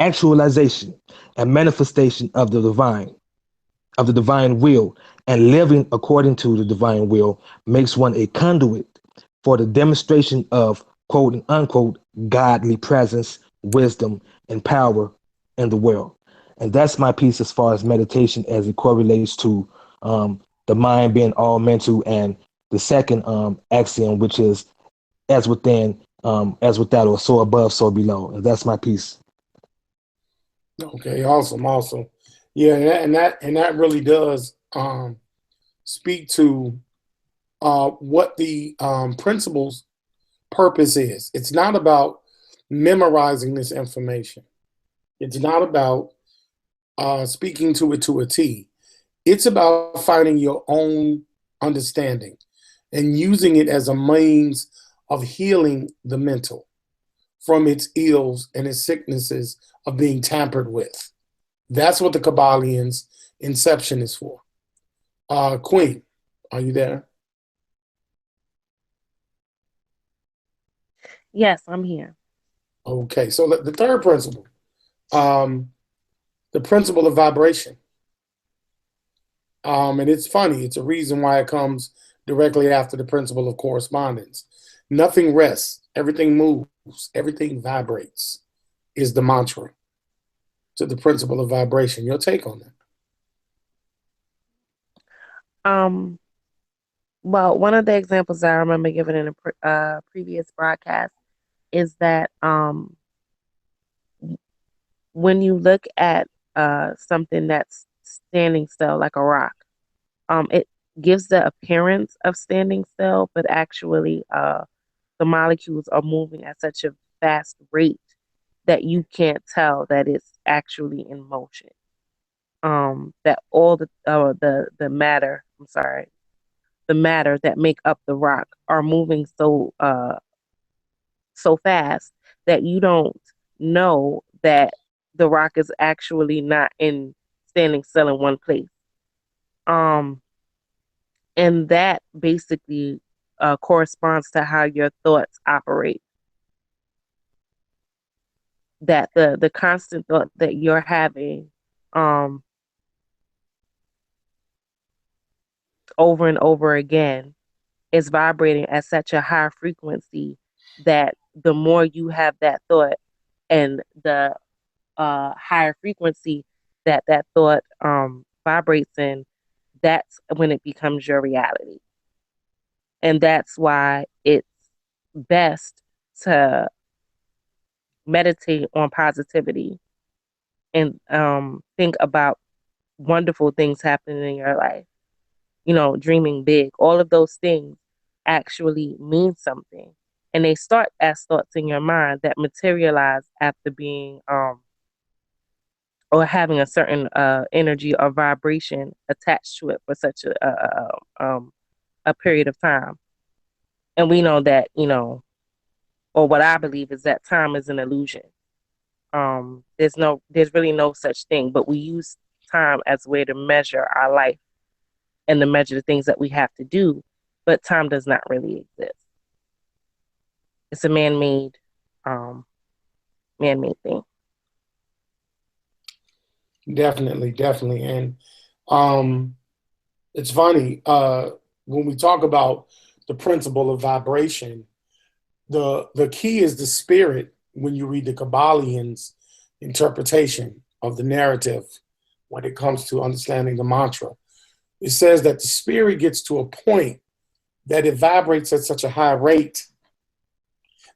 actualization and manifestation of the divine will, and living according to the divine will makes one a conduit for the demonstration of quote and unquote godly presence, wisdom, and power in the world. And that's my piece as far as meditation as it correlates to the mind being all mental, and the second axiom, which is as within, as without, or so above, so below. And that's my piece. Okay, awesome, awesome. Yeah, and that really does speak to what the principle's purpose is. It's not about memorizing this information. It's not about speaking to it to a T. It's about finding your own understanding and using it as a means of healing the mental from its ills and its sicknesses of being tampered with. That's what the Kabbalians' inception is for. Queen, are you there? Yes, I'm here. Okay, so the third principle, um, the principle of vibration. And it's funny, it's a reason why it comes directly after the principle of correspondence. Nothing rests, everything moves, everything vibrates, is the mantra to the principle of vibration. Your take on that? Um, well, one of the examples that I remember giving in a previous broadcast is that when you look at something that's standing still, like a rock, it gives the appearance of standing still, but actually the molecules are moving at such a fast rate that you can't tell that it's actually in motion. That all the matter, I'm sorry, the matter that make up the rock are moving so fast that you don't know that the rock is actually not in standing still in one place. Um, and that basically corresponds to how your thoughts operate. That the constant thought that you're having over and over again is vibrating at such a high frequency that the more you have that thought and the higher frequency that that thought vibrates in, that's when it becomes your reality. And that's why it's best to meditate on positivity and think about wonderful things happening in your life. You know, dreaming big, all of those things actually mean something. And they start as thoughts in your mind that materialize after being or having a certain energy or vibration attached to it for such a period of time. And we know that, you know, or what I believe is that time is an illusion. There's really no such thing, but we use time as a way to measure our life and to measure the things that we have to do, but time does not really exist. It's a um, man-made thing. Definitely, definitely. And it's funny, when we talk about the principle of vibration, the key is the spirit when you read the Kabbalians' interpretation of the narrative when it comes to understanding the mantra. It says that the spirit gets to a point that it vibrates at such a high rate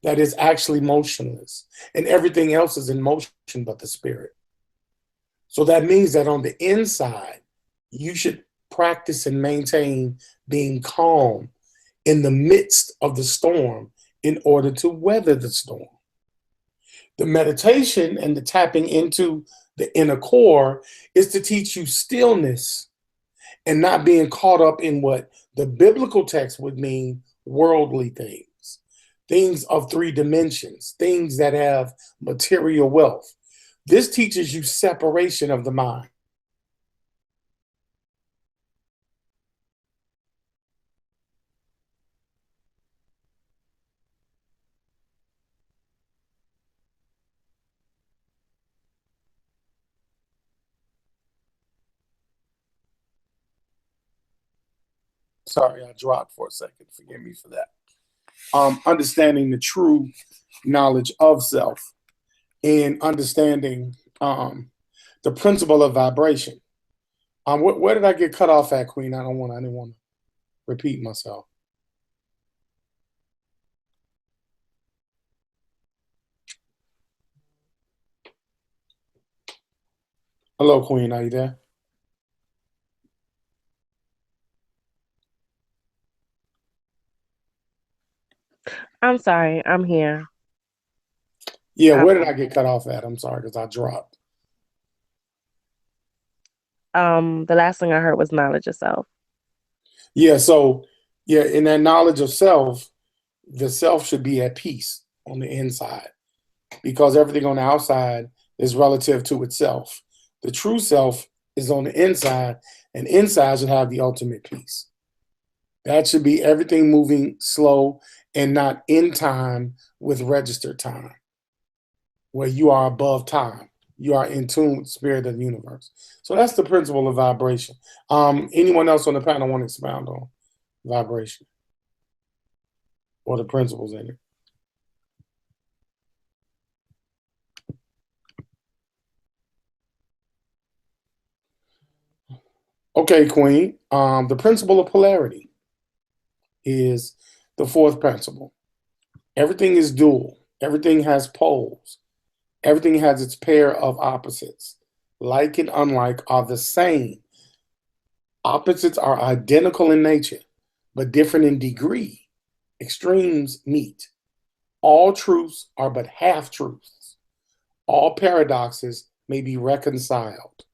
that it's actually motionless, and everything else is in motion but the spirit. So that means that on the inside, you should practice and maintain being calm in the midst of the storm in order to weather the storm. The meditation and the tapping into the inner core is to teach you stillness and not being caught up in what the biblical text would mean worldly things, things of 3 dimensions, things that have material wealth. This teaches you separation of the mind. Sorry, I dropped for a second. Forgive me for that. Understanding the true knowledge of self and understanding the principle of vibration. Where did I get cut off at, Queen? I didn't want to repeat myself. Hello, Queen. Are you there? I'm sorry, I'm here. Yeah, where did I get cut off at? I'm sorry, because I dropped. The last thing I heard was knowledge of self. Yeah, so in that knowledge of self, the self should be at peace on the inside because everything on the outside is relative to itself. The true self is on the inside, and inside should have the ultimate peace. That should be everything moving slow and not in time with registered time, where you are above time. You are in tune with the spirit of the universe. So that's the principle of vibration. Anyone else on the panel want to expound on vibration or the principles in it? Okay, Queen. The principle of polarity is the 4th principle. Everything is dual. Everything has poles. Everything has its pair of opposites. Like and unlike are the same. Opposites are identical in nature, but different in degree. Extremes meet. All truths are but half-truths. All paradoxes may be reconciled.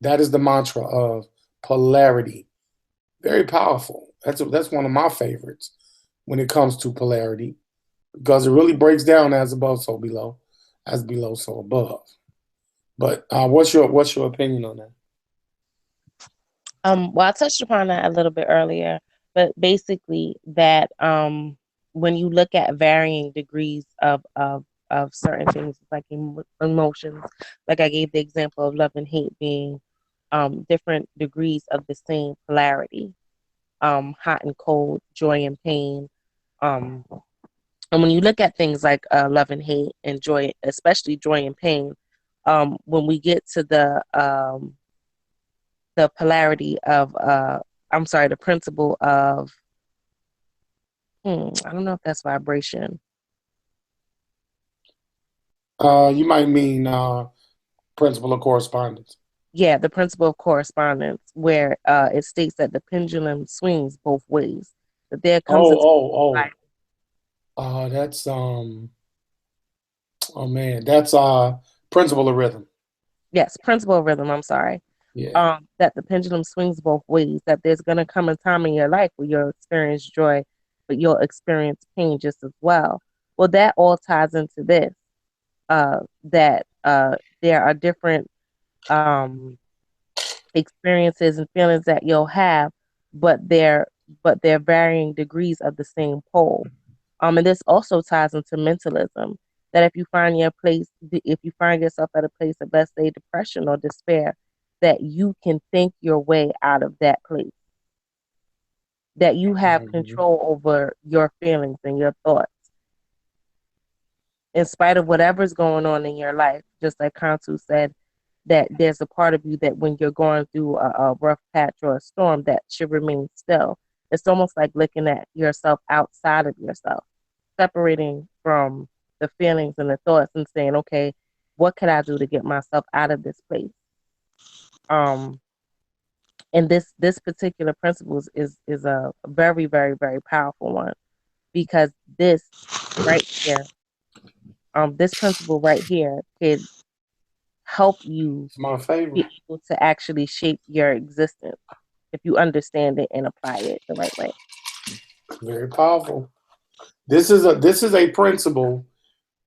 That is the mantra of polarity. Very powerful. That's one of my favorites when it comes to polarity, because it really breaks down as above, so below, as below, so above. But what's your opinion on Well, I touched upon that a little bit earlier, but basically that when you look at varying degrees of certain things like emotions, like I gave the example of love and hate being different degrees of the same polarity, hot and cold, joy and pain. Um, and when you look at things like love and hate and joy, especially joy and pain, when we get to the polarity of I'm sorry, the principle of I don't know if that's vibration. You might mean principle of correspondence. Yeah, the principle of correspondence, where it states that the pendulum swings both ways. That there comes a time, That's oh man, that's principle of rhythm. yes, principle of rhythm. I'm sorry. Yeah. That the pendulum swings both ways. That there's gonna come a time in your life where you'll experience joy, but you'll experience pain just as well. Well, that all ties into this. That there are different experiences and feelings that you'll have, but they're varying degrees of the same pole. And this also ties into mentalism. That if you find yourself at a place of, let's say, depression or despair, that you can think your way out of that place. That you have control over your feelings and your thoughts, in spite of whatever's going on in your life. Just like Kantu said, that there's a part of you that when you're going through a rough patch or a storm, that should remain still. It's almost like looking at yourself outside of yourself, separating from the feelings and the thoughts and saying, okay, what could I do to get myself out of this place? And this particular principle is a very, very, very powerful one, because this right here, this principle right here could help you It's my favorite. be able to actually shape your existence if you understand it and apply it the right way. Very powerful. This is a principle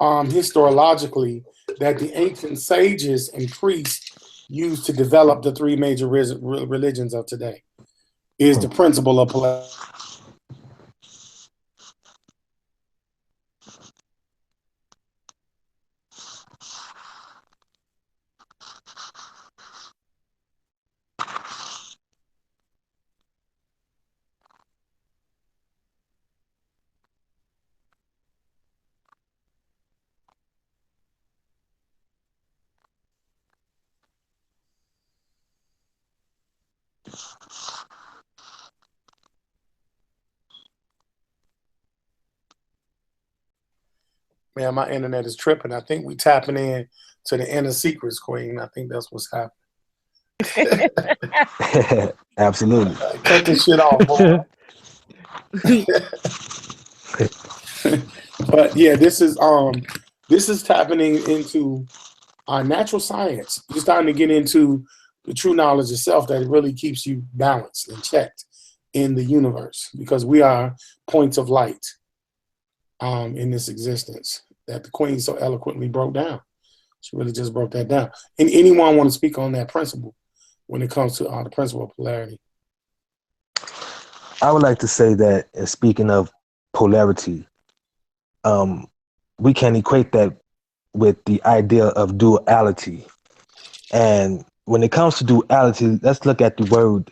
historiologically that the ancient sages and priests used to develop the three major religions of today. Is the principle of polarity. Man, my internet is tripping. I think we tapping in to the inner secrets, Queen. I think that's what's happening. Absolutely. Cut this shit off, boy. But yeah, this is tapping into natural science. You're starting to get into the true knowledge itself that really keeps you balanced and checked in the universe, because we are points of light in this existence that the Queen so eloquently broke down. She really just broke that down. And anyone want to speak on that principle when it comes to the principle of polarity? I would like to say that, speaking of polarity, we can equate that with the idea of duality. And when it comes to duality, let's look at the word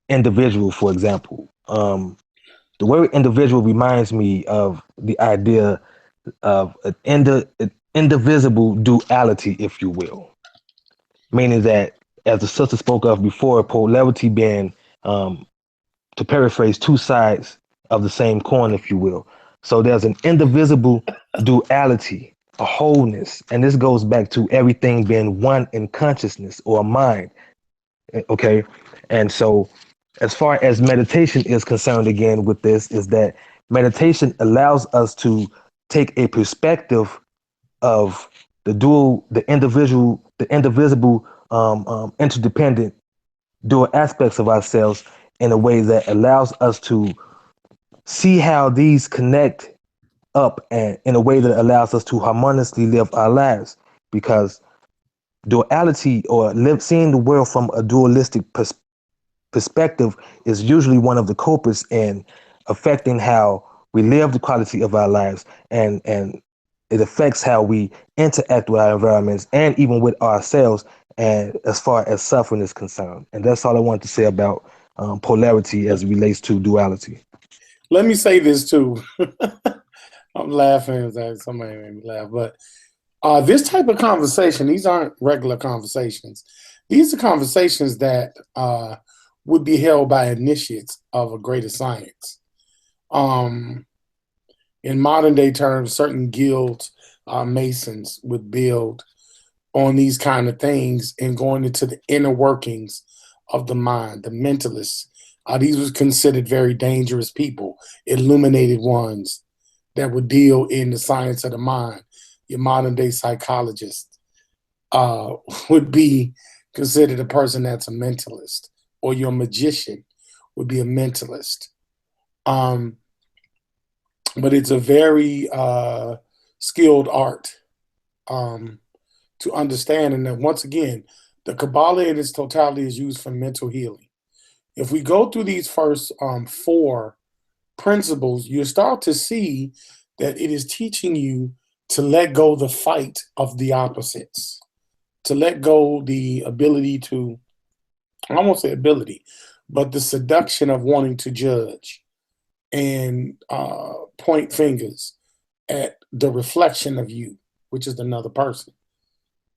individual, for example. The word individual reminds me of the idea of an indivisible duality, if you will, meaning that, as the sister spoke of before, polarity being, to paraphrase, two sides of the same coin, if you will. So there's an indivisible duality, a wholeness, and this goes back to everything being one in consciousness or mind. Okay, and so as far as meditation is concerned, again with this, is that meditation allows us to take a perspective of the dual, the individual, the indivisible, interdependent dual aspects of ourselves in a way that allows us to see how these connect up, and in a way that allows us to harmoniously live our lives. Because duality, or seeing the world from a dualistic perspective is usually one of the culprits in affecting how we live the quality of our lives, and it affects how we interact with our environments and even with ourselves, and as far as suffering is concerned. And that's all I wanted to say about polarity as it relates to duality. Let me say this too. I'm laughing. Somebody made me laugh. But this type of conversation, these aren't regular conversations. These are conversations that would be held by initiates of a greater science. In modern day terms, certain guilds, Masons, would build on these kind of things and going into the inner workings of the mind, the mentalists. These were considered very dangerous people, illuminated ones that would deal in the science of the mind. Your modern day psychologist would be considered a person that's a mentalist, or your magician would be a mentalist. But it's a very skilled art to understand. And then once again, the Kabbalah in its totality is used for mental healing. If we go through these first 4 principles, you start to see that it is teaching you to let go the fight of the opposites, to let go the ability to, I won't say ability, but the seduction of wanting to judge and point fingers at the reflection of you, which is another person.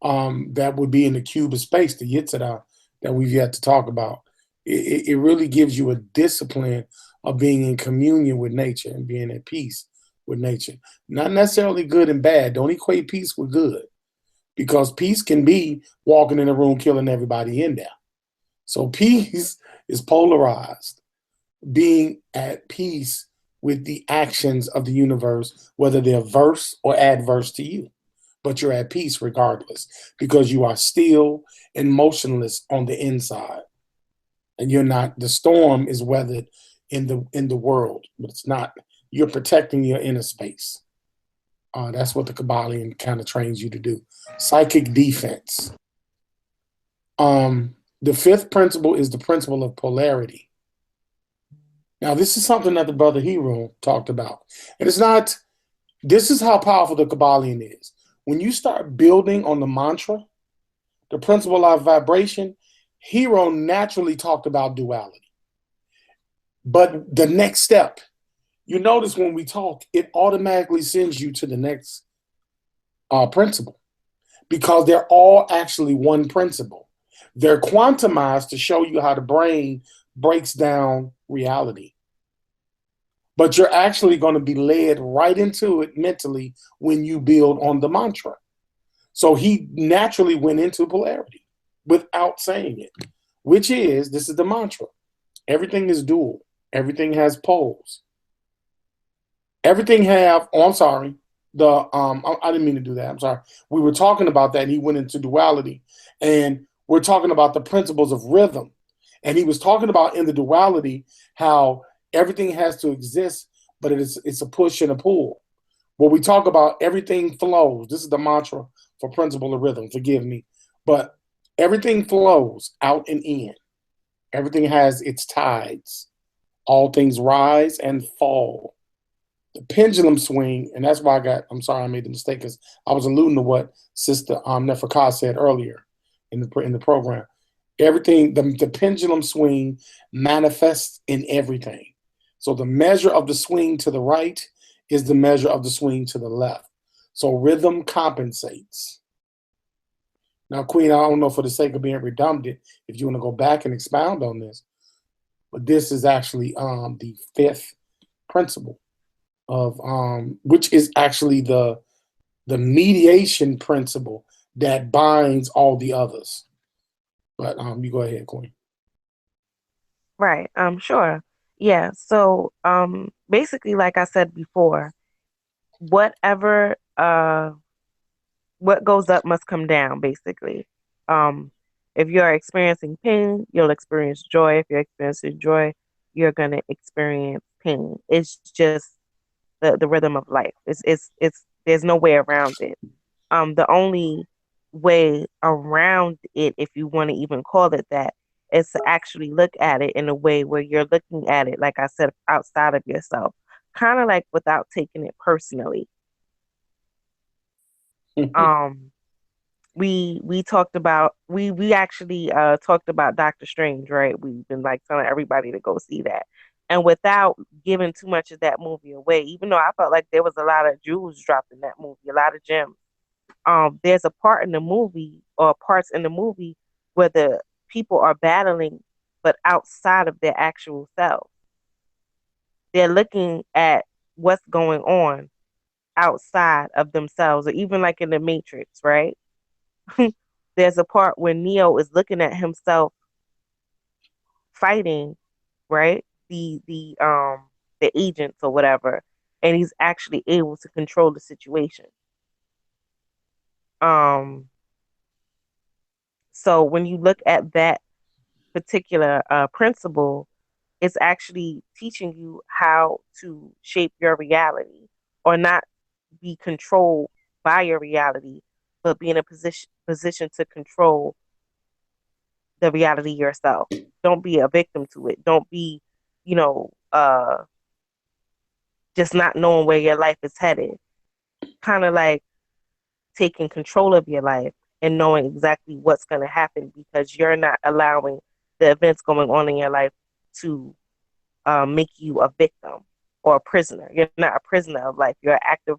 That would be in the cube of space, the Yitzhak that we've yet to talk about. It really gives you a discipline of being in communion with nature and being at peace with nature. Not necessarily good and bad. Don't equate peace with good, because peace can be walking in a room killing everybody in there. So peace is polarized, being at peace with the actions of the universe, whether they're verse or adverse to you. But you're at peace regardless, because you are still and motionless on the inside. And you're not, the storm is weathered in the world, but it's not, you're protecting your inner space. That's what the Kabbalion kind of trains you to do. Psychic defense. The 5th principle is the principle of polarity. Now, this is something that the brother Hero talked about. And it's not, this is how powerful the Kabbalion is. When you start building on the mantra, the principle of vibration, Hero naturally talked about duality. But the next step, you notice when we talk, it automatically sends you to the next principle, because they're all actually one principle. They're quantumized to show you how the brain breaks down reality. But you're actually going to be led right into it mentally when you build on the mantra. So he naturally went into polarity without saying it, which is, this is the mantra. Everything is dual. Everything has poles. Everything have, oh, I'm sorry. I didn't mean to do that. I'm sorry. We were talking about that, and he went into duality. And we're talking about the principles of rhythm. And he was talking about in the duality how everything has to exist, but it's a push and a pull. When we talk about everything flows, this is the mantra for principle of rhythm, forgive me, but everything flows out and in. Everything has its tides. All things rise and fall. The pendulum swing, and that's why I'm sorry I made the mistake, because I was alluding to what Sister Neferka said earlier in the program. Everything, the pendulum swing manifests in everything. So the measure of the swing to the right is the measure of the swing to the left. So rhythm compensates. Now, Queen, I don't know, for the sake of being redundant, if you want to go back and expound on this, but this is actually the 5th principle of which is actually the mediation principle that binds all the others. But you go ahead, Queen. Right. Sure. Yeah. So basically, like I said before, whatever what goes up must come down, basically. If you're experiencing pain, you'll experience joy. If you're experiencing joy, you're gonna experience pain. It's just the rhythm of life. It's there's no way around it. The only way around it, if you want to even call it that, is to actually look at it in a way where you're looking at it, like I said, outside of yourself, kind of like without taking it personally. We talked about we actually talked about Doctor Strange, right? We've been like telling everybody to go see that, and without giving too much of that movie away, even though I felt like there was a lot of jewels dropped in that movie, a lot of gems. There's a part in the movie or parts in the movie where the people are battling, but outside of their actual self. They're looking at what's going on outside of themselves, or even like in the Matrix, right? There's a part where Neo is looking at himself fighting, right? The agents or whatever, and he's actually able to control the situation. So when you look at that particular principle, it's actually teaching you how to shape your reality, or not be controlled by your reality, but be in a position to control the reality yourself. Don't be a victim to it. Don't be, you know, just not knowing where your life is headed. Kind of like taking control of your life and knowing exactly what's going to happen, because you're not allowing the events going on in your life to make you a victim or a prisoner. You're not a prisoner of life. You're an active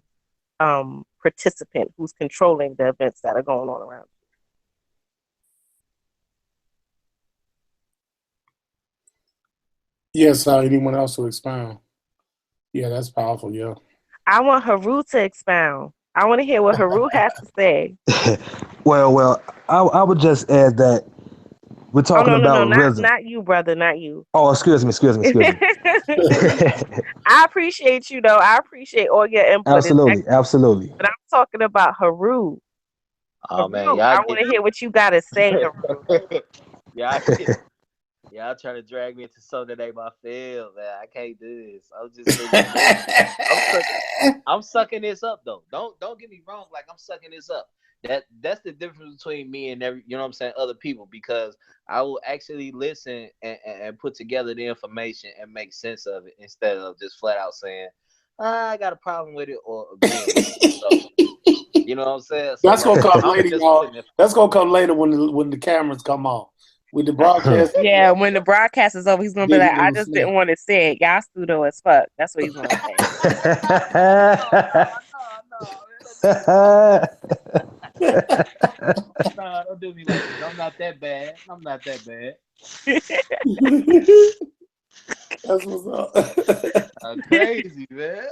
participant who's controlling the events that are going on around Yes, anyone else to expound? Yeah, that's powerful. Yeah. I want Haru to expound. I want to hear what Haru has to say. Well, I would just add that we're Oh talking no, no, about no, rhythm. not you, brother, not you. Oh, excuse me. I appreciate you though. I appreciate all your input. It's Absolutely, excellent. absolutely. But I'm talking about Haru. Oh man, Haru, y'all I get want to hear what you got to say, Haru. y'all y'all trying to drag me into something that ain't my field, man. I can't do this. I'm just sitting here listening. I'm sucking this up though. Don't get me wrong. Like I'm sucking this up. That's the difference between me and you know what I'm saying, other people, because I will actually listen and put together the information and make sense of it, instead of just flat out saying, I got a problem with it or agreeing with it. So you know what I'm saying? So That's like gonna come I'm later, just y'all. putting it. That's gonna come later when the cameras come off. With the broadcast, Yeah, when the broadcast is over, he's gonna be then like, he "I gonna just say. didn't want to say it. Y'all pseudo as fuck." That's what he's gonna say. No, don't do me like that. I'm not that bad. I'm not that bad. That's what's up. I'm crazy, man.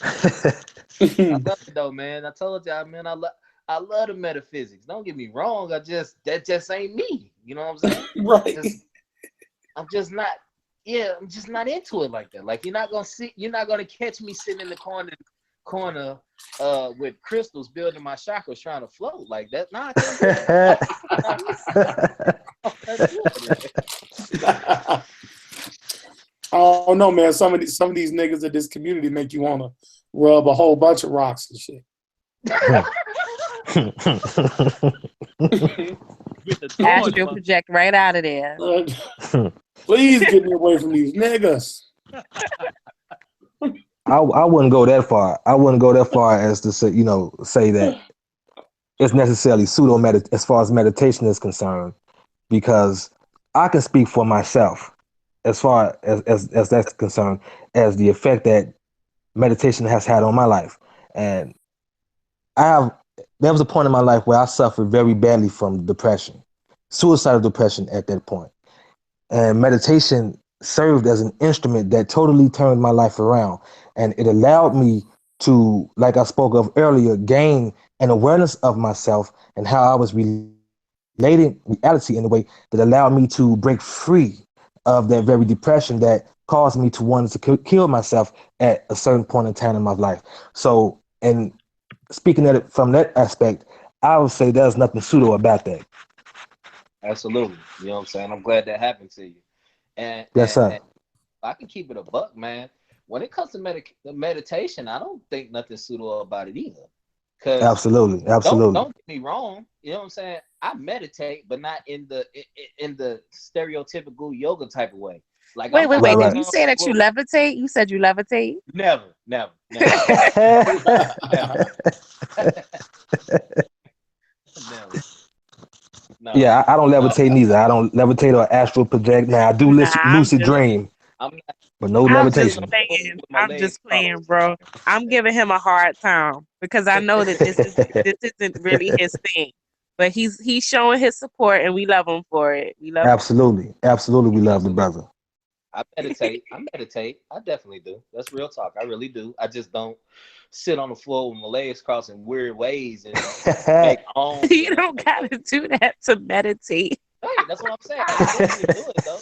I love it though, man. I told y'all, man. I love the metaphysics. Don't get me wrong. That just ain't me. You know what I'm saying? Right. I'm just not. Yeah, I'm just not into it like that. Like you're not gonna catch me sitting in the corner with crystals building my chakras trying to float like that. Nah, I can't do it. Oh no, man! Some of these niggas in this community make you wanna rub a whole bunch of rocks and shit. With the Astral project right out of there. Please get me away from these niggas. I wouldn't go that far. I wouldn't go that far as to say, say that it's necessarily as far as meditation is concerned, because I can speak for myself as far as that's concerned, as the effect that meditation has had on my life. And there was a point in my life where I suffered very badly from depression, suicidal depression at that point. And meditation served as an instrument that totally turned my life around. And it allowed me to, like I spoke of earlier, gain an awareness of myself and how I was relating reality in a way that allowed me to break free of that very depression that caused me to want to kill myself at a certain point in time in my life. So, and speaking at it from that aspect, I would say there's nothing pseudo about that. Absolutely. You know what I'm saying? I'm glad that happened to you. And, Yes, and, sir. and I can keep it a buck, man. When it comes to meditation, I don't think nothing pseudo about it either. Because Absolutely. don't get me wrong. You know what I'm saying? I meditate, but not in the stereotypical yoga type of way. Like Wait, I'm wait, not Right, wait. gonna Did right. you go on say the that you floor. levitate? You said you levitate? Never, never, never, never, never. No, Yeah, I don't no. levitate neither. I don't levitate or astral project. Now I do Nah, lucid dream, I'm not. but no I'm I'm not sitting just on levitation. the floor playing. with my I'm legs just playing, crossed. bro. I'm giving him a hard time because I know that this isn't really his thing. But he's showing his support and we love him for it. We love him. Absolutely, absolutely, we love the Absolutely. brother. I meditate. I meditate. I definitely do. That's real talk. I really do. I just don't sit on the floor with my legs crossed in weird ways and make arms You and nothing don't like that. gotta do that to meditate. Hey, that's what I'm saying. I definitely do it though.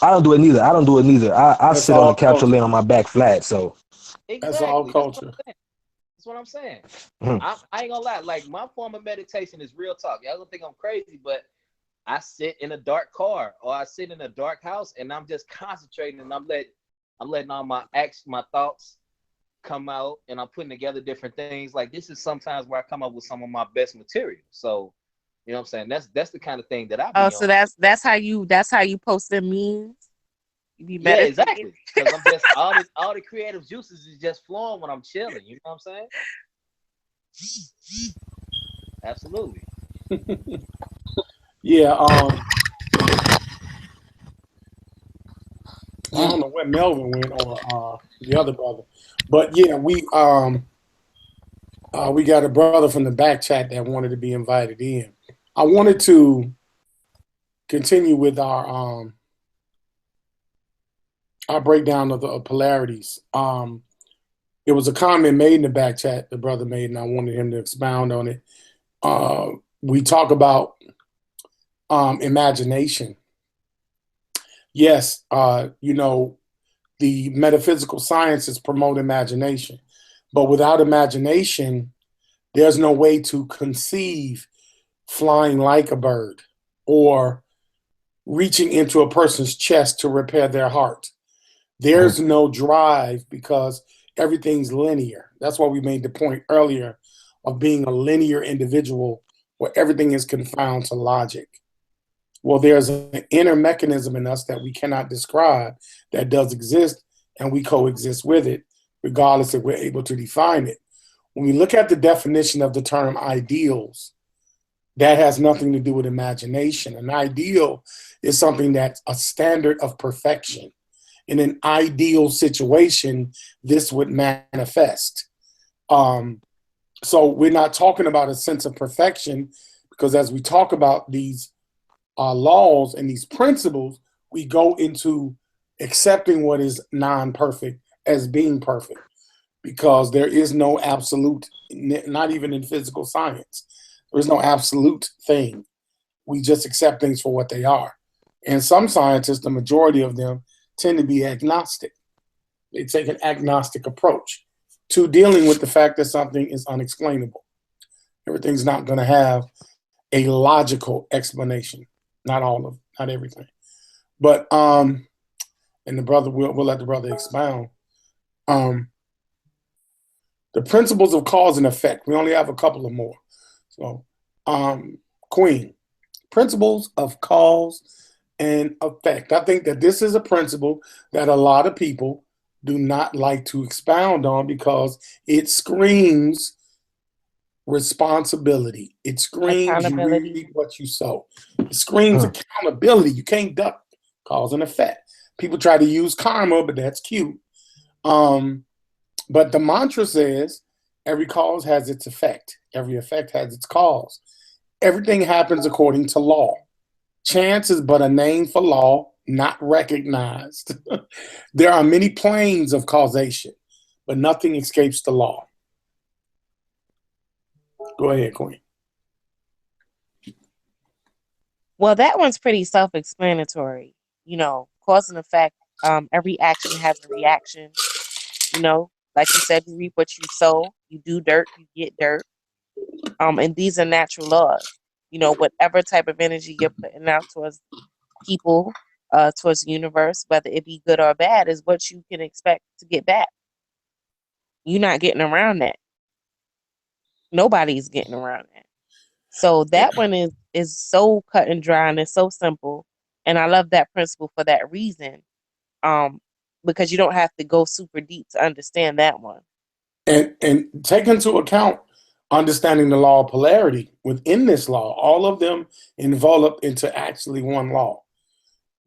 I don't do it neither. I don't do it neither. I That's sit on the all couch or lay culture. on my back flat. So, That's all Exactly. That's what I'm culture. saying. That's what I'm saying. mhm. I ain't gonna lie. Like my form of meditation is real talk. Y'all gonna think I'm crazy, but I sit in a dark car or I sit in a dark house and I'm just concentrating and I'm letting all my thoughts come out and I'm putting together different things. Like this is sometimes where I come up with some of my best material. So you know what I'm saying? That's the kind of thing that I Oh, be so on. that's how you post them memes. You be Yeah, meditating. exactly. Because I'm just all the creative juices is just flowing when I'm chilling. You know what I'm saying? Absolutely. Yeah. I don't know where Melvin went or the other brother, but yeah, we got a brother from the back chat that wanted to be invited in. I wanted to continue with our breakdown of the polarities. It was a comment made in the back chat the brother made, and I wanted him to expound on it. We talk about imagination. Yes, the metaphysical sciences promote imagination, but without imagination, there's no way to conceive flying like a bird or reaching into a person's chest to repair their heart. Mhm. There's no drive because everything's linear. That's why we made the point earlier of being a linear individual where everything is confined to logic. Well, there's an inner mechanism in us that we cannot describe that does exist, and we coexist with it, regardless if we're able to define it. When we look at the definition of the term ideals, that has nothing to do with imagination. An ideal is something that's a standard of perfection. In an ideal situation, this would manifest. Um, so we're not talking about a sense of perfection because as we talk about these laws and these principles, we go into accepting what is non-perfect as being perfect because there is no absolute, not even in physical science. There is no absolute thing. We just accept things for what they are. And some scientists, the majority of them, tend to be agnostic. They take an agnostic approach to dealing with the fact that something is unexplainable. Everything's not going to have a logical explanation. Not everything. But and the brother we'll let the brother expound. Um, the principles of cause and effect. We only have a couple of more. So, Queen, principles of cause and effect. I think that this is a principle that a lot of people do not like to expound on because it screams responsibility. It screams you Accountability. reap what you sow. It screams accountability. You can't duck cause and effect. People try to use karma, but that's cute. Um, but the mantra says every cause has its effect. Every effect has its cause. Everything happens according to law. Chance is but a name for law, not recognized. There are many planes of causation, but nothing escapes the law. Go ahead, Queen. Well, that one's pretty self-explanatory. Cause and effect. Every action has a reaction. Like you said, you reap what you sow. You do dirt, you get dirt. And these are natural laws. Whatever type of energy you're putting out towards people, towards the universe, whether it be good or bad, is what you can expect to get back. You're not getting around that. Nobody's getting around that. So that one is so cut and dry and it's so simple. And I love that principle for that reason. Um, because you don't have to go super deep to understand that one. And take into account understanding the law of polarity within this law, all of them enveloped into actually one law.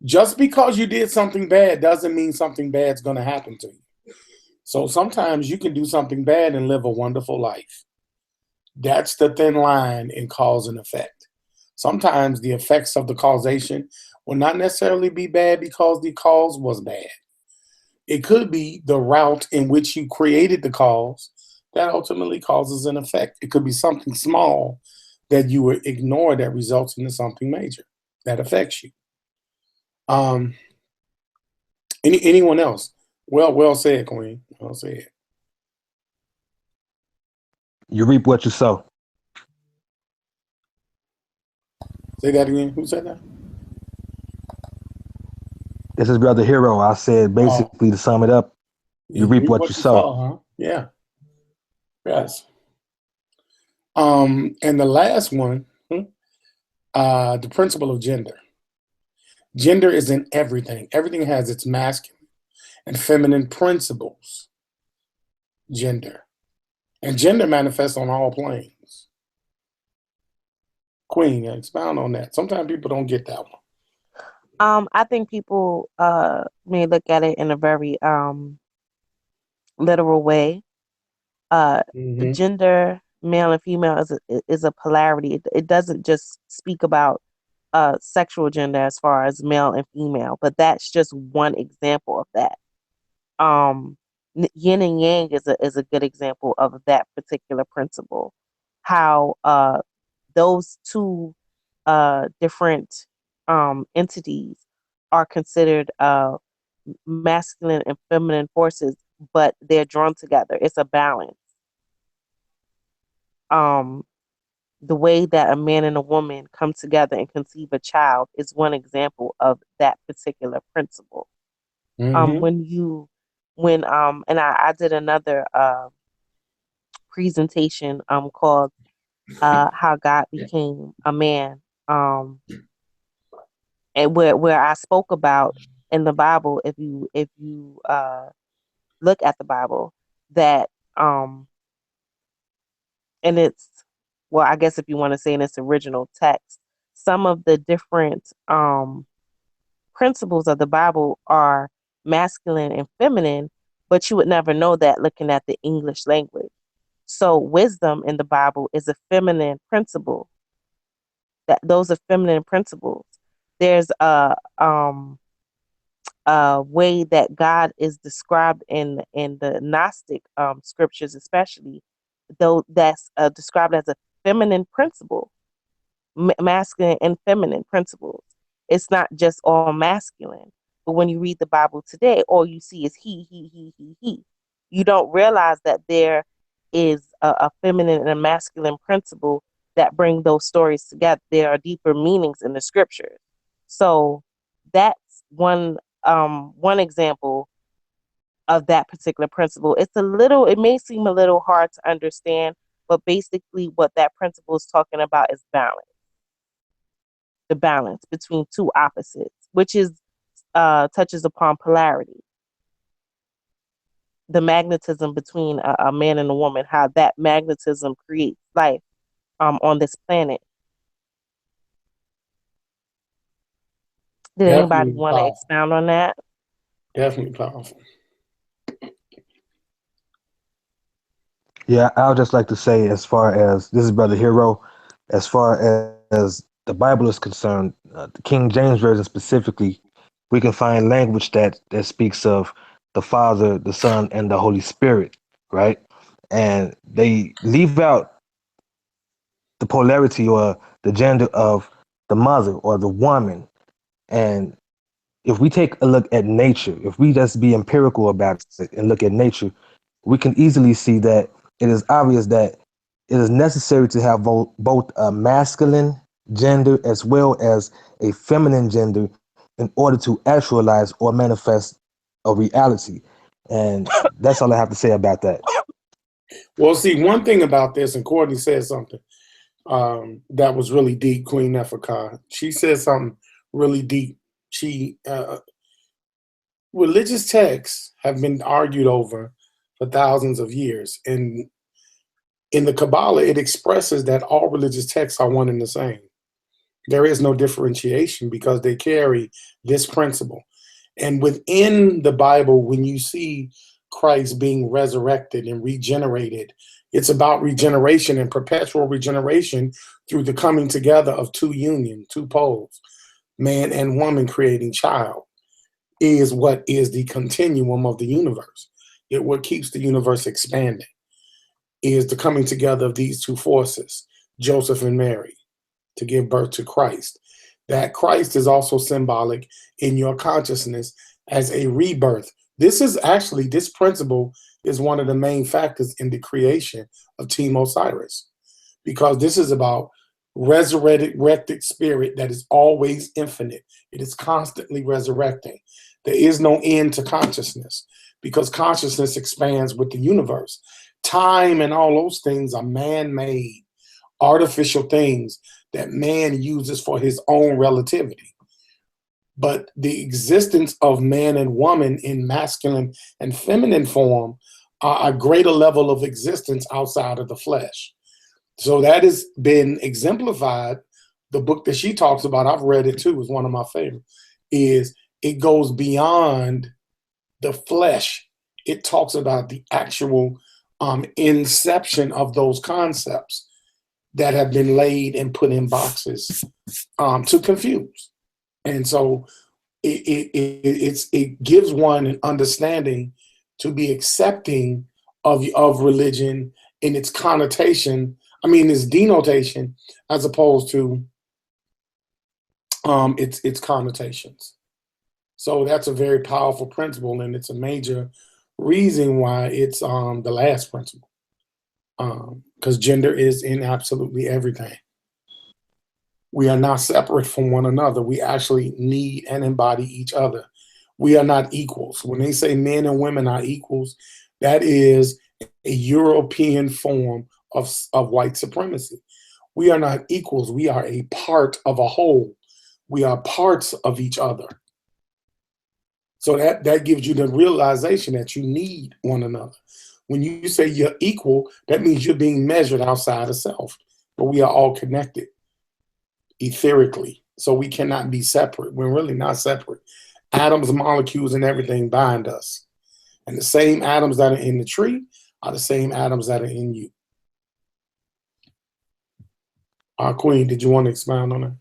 Just because you did something bad doesn't mean something bad's going to happen to you. So sometimes you can do something bad and live a wonderful life. That's the thin line in cause and effect. Sometimes the effects of the causation will not necessarily be bad because the cause was bad. It could be the route in which you created the cause that ultimately causes an effect. It could be something small that you would ignore that results into something major that affects you. Anyone else? Well said, Queen. Well said. You reap what you sow. Say that again. Who said that? This is Brother Hero. I said basically to sum it up, you reap what you sow. Huh? Yeah. Yes. And the last one, the principle of gender. Gender is in everything. Everything has its masculine and feminine principles. Gender. And gender manifests on all planes. Queen, expound on that. Sometimes people don't get that one. I think people may look at it in a very literal way. Gender, male and female, is a polarity. It doesn't just speak about sexual gender as far as male and female, but that's just one example of that. Yin and yang is a good example of that particular principle. How those two different entities are considered masculine and feminine forces, but they're drawn together. It's a balance. The way that a man and a woman come together and conceive a child is one example of that particular principle. When I did another presentation called How God Became a Man, and where I spoke about in the Bible, if you look at the Bible, that and it's, well, I guess if you want to say in its original text, some of the different principles of the Bible are masculine and feminine, but you would never know that looking at the English language. So wisdom in the Bible is a feminine principle. Those are feminine principles. There's a way that God is described in the Gnostic scriptures, especially, though that's described as a feminine principle, masculine and feminine principles. It's not just all masculine, but when you read the Bible today, all you see is he. You don't realize that there is a feminine and a masculine principle that bring those stories together. There are deeper meanings in the scriptures. So that's one example of that particular principle. It may seem a little hard to understand, but basically what that principle is talking about is balance. The balance between two opposites, which is touches upon polarity. The magnetism between a man and a woman, how that magnetism creates life on this planet. Did anybody want to expound on that? Definitely powerful. Yeah, I would just like to say, as far as this is Brother Hero, as far as the Bible is concerned, the King James Version specifically, we can find language that speaks of the Father, the Son, and the Holy Spirit, right? And they leave out the polarity or the gender of the mother or the woman. And if we take a look at nature, if we just be empirical about it and look at nature, we can easily see that it is obvious that it is necessary to have both a masculine gender as well as a feminine gender in order to actualize or manifest a reality. And that's all I have to say about that. Well, see, one thing about this, and Courtney said something that was really deep, Queen Neferka. She said something really deep. She religious texts have been argued over for thousands of years, and in the Kabbalah, it expresses that all religious texts are one and the same. There is no differentiation because they carry this principle. And within the Bible, when you see Christ being resurrected and regenerated, it's about regeneration and perpetual regeneration through the coming together of two poles, man and woman creating child, is what is the continuum of the universe. What keeps the universe expanding is the coming together of these two forces, Joseph and Mary, to give birth to Christ. That Christ is also symbolic in your consciousness as a rebirth. This principle is one of the main factors in the creation of Team Osiris, because this is about resurrected spirit that is always infinite. It is constantly resurrecting. There is no end to consciousness because consciousness expands with the universe. Time and all those things are man-made, artificial things that man uses for his own relativity. But the existence of man and woman in masculine and feminine form are a greater level of existence outside of the flesh. So that has been exemplified. The book that she talks about, I've read it too, is one of my favorites, is it goes beyond the flesh. It talks about the actual inception of those concepts that have been laid and put in boxes to confuse. And so it gives one an understanding to be accepting of religion in its connotation, its denotation, as opposed to its connotations. So that's a very powerful principle, and it's a major reason why it's the last principle. Because gender is in absolutely everything. We are not separate from one another. We actually need and embody each other. We are not equals. When they say men and women are equals, that is a European form of white supremacy. We are not equals. We are a part of a whole. We are parts of each other. So that gives you the realization that you need one another. When you say you're equal, that means you're being measured outside of self. But we are all connected etherically. So we cannot be separate. We're really not separate. Atoms, molecules, and everything bind us. And the same atoms that are in the tree are the same atoms that are in you. Queen, did you want to expound on that?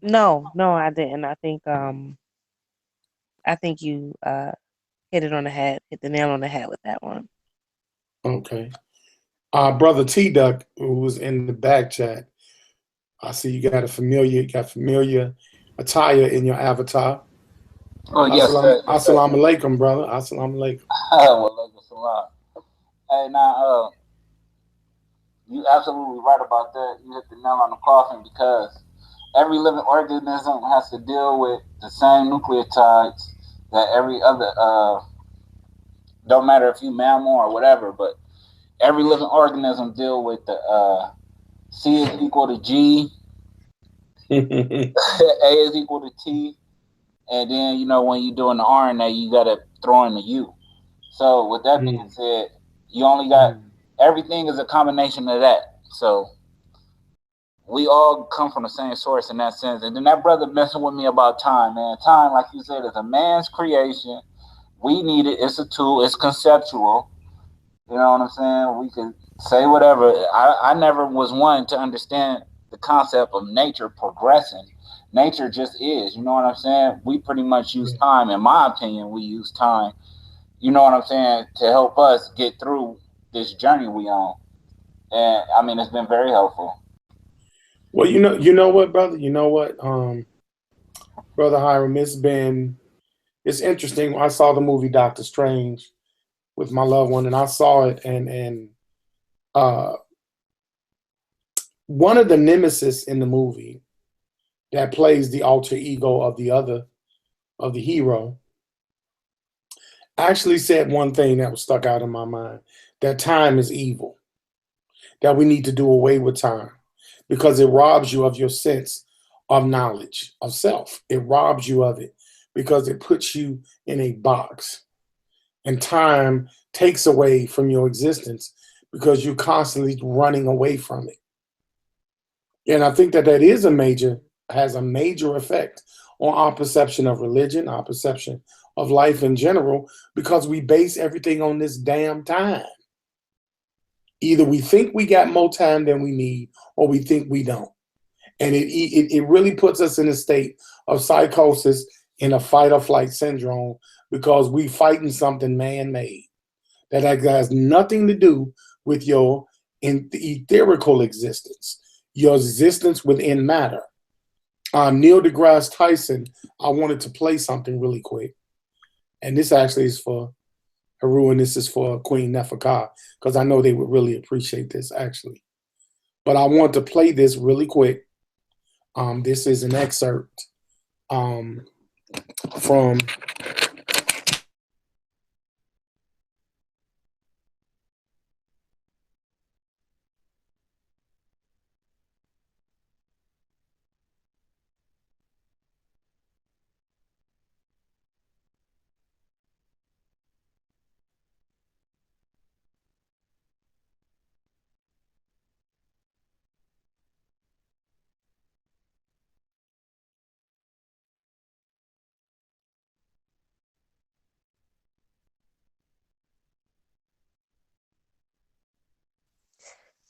No, I didn't. I think you hit the nail on the head with that one. Okay. Brother T-Duck, who was in the back chat, I see you got familiar attire in your avatar. Oh, yes, sir. Assalamu alaikum, brother. Assalamu alaikum. Walaikum salam. Hey, now, you absolutely right about that. You hit the nail on the coffin, because every living organism has to deal with the same nucleotides that every other, don't matter if you mammal or whatever, but every living organism deal with the C is equal to G, A is equal to T, and then, when you're doing the RNA, you got to throw in the U. So with that being said, you only got, everything is a combination of that. So we all come from the same source in that sense. And then that brother messing with me about time, man. Time, like you said, is a man's creation. We need it. It's a tool. It's conceptual. You know what I'm saying? We can say whatever. I never was one to understand the concept of nature progressing. Nature just is. You know what I'm saying? We pretty much use time. In my opinion, we use time, you know what I'm saying, to help us get through this journey we on. And it's been very helpful. Well, you know what, brother? You know what, Brother Hiram, it's interesting. I saw the movie Doctor Strange with my loved one, and I saw it, and one of the nemesis in the movie that plays the alter ego of the other of the hero, actually said one thing that was stuck out in my mind, that time is evil, that we need to do away with time because it robs you of your sense of knowledge of self. It robs you of it because it puts you in a box, and time takes away from your existence because you're constantly running away from it. And I think that has a major effect on our perception of religion, our perception of life in general, because we base everything on this damn time. Either we think we got more time than we need, or we think we don't. And it really puts us in a state of psychosis, in a fight or flight syndrome, because we fighting something man-made that has nothing to do with your etherical existence, your existence within matter. Neil deGrasse Tyson, I wanted to play something really quick. And this actually is for Haru, and this is for Queen Nefaka, because I know they would really appreciate this, actually. But I want to play this really quick. This is an excerpt from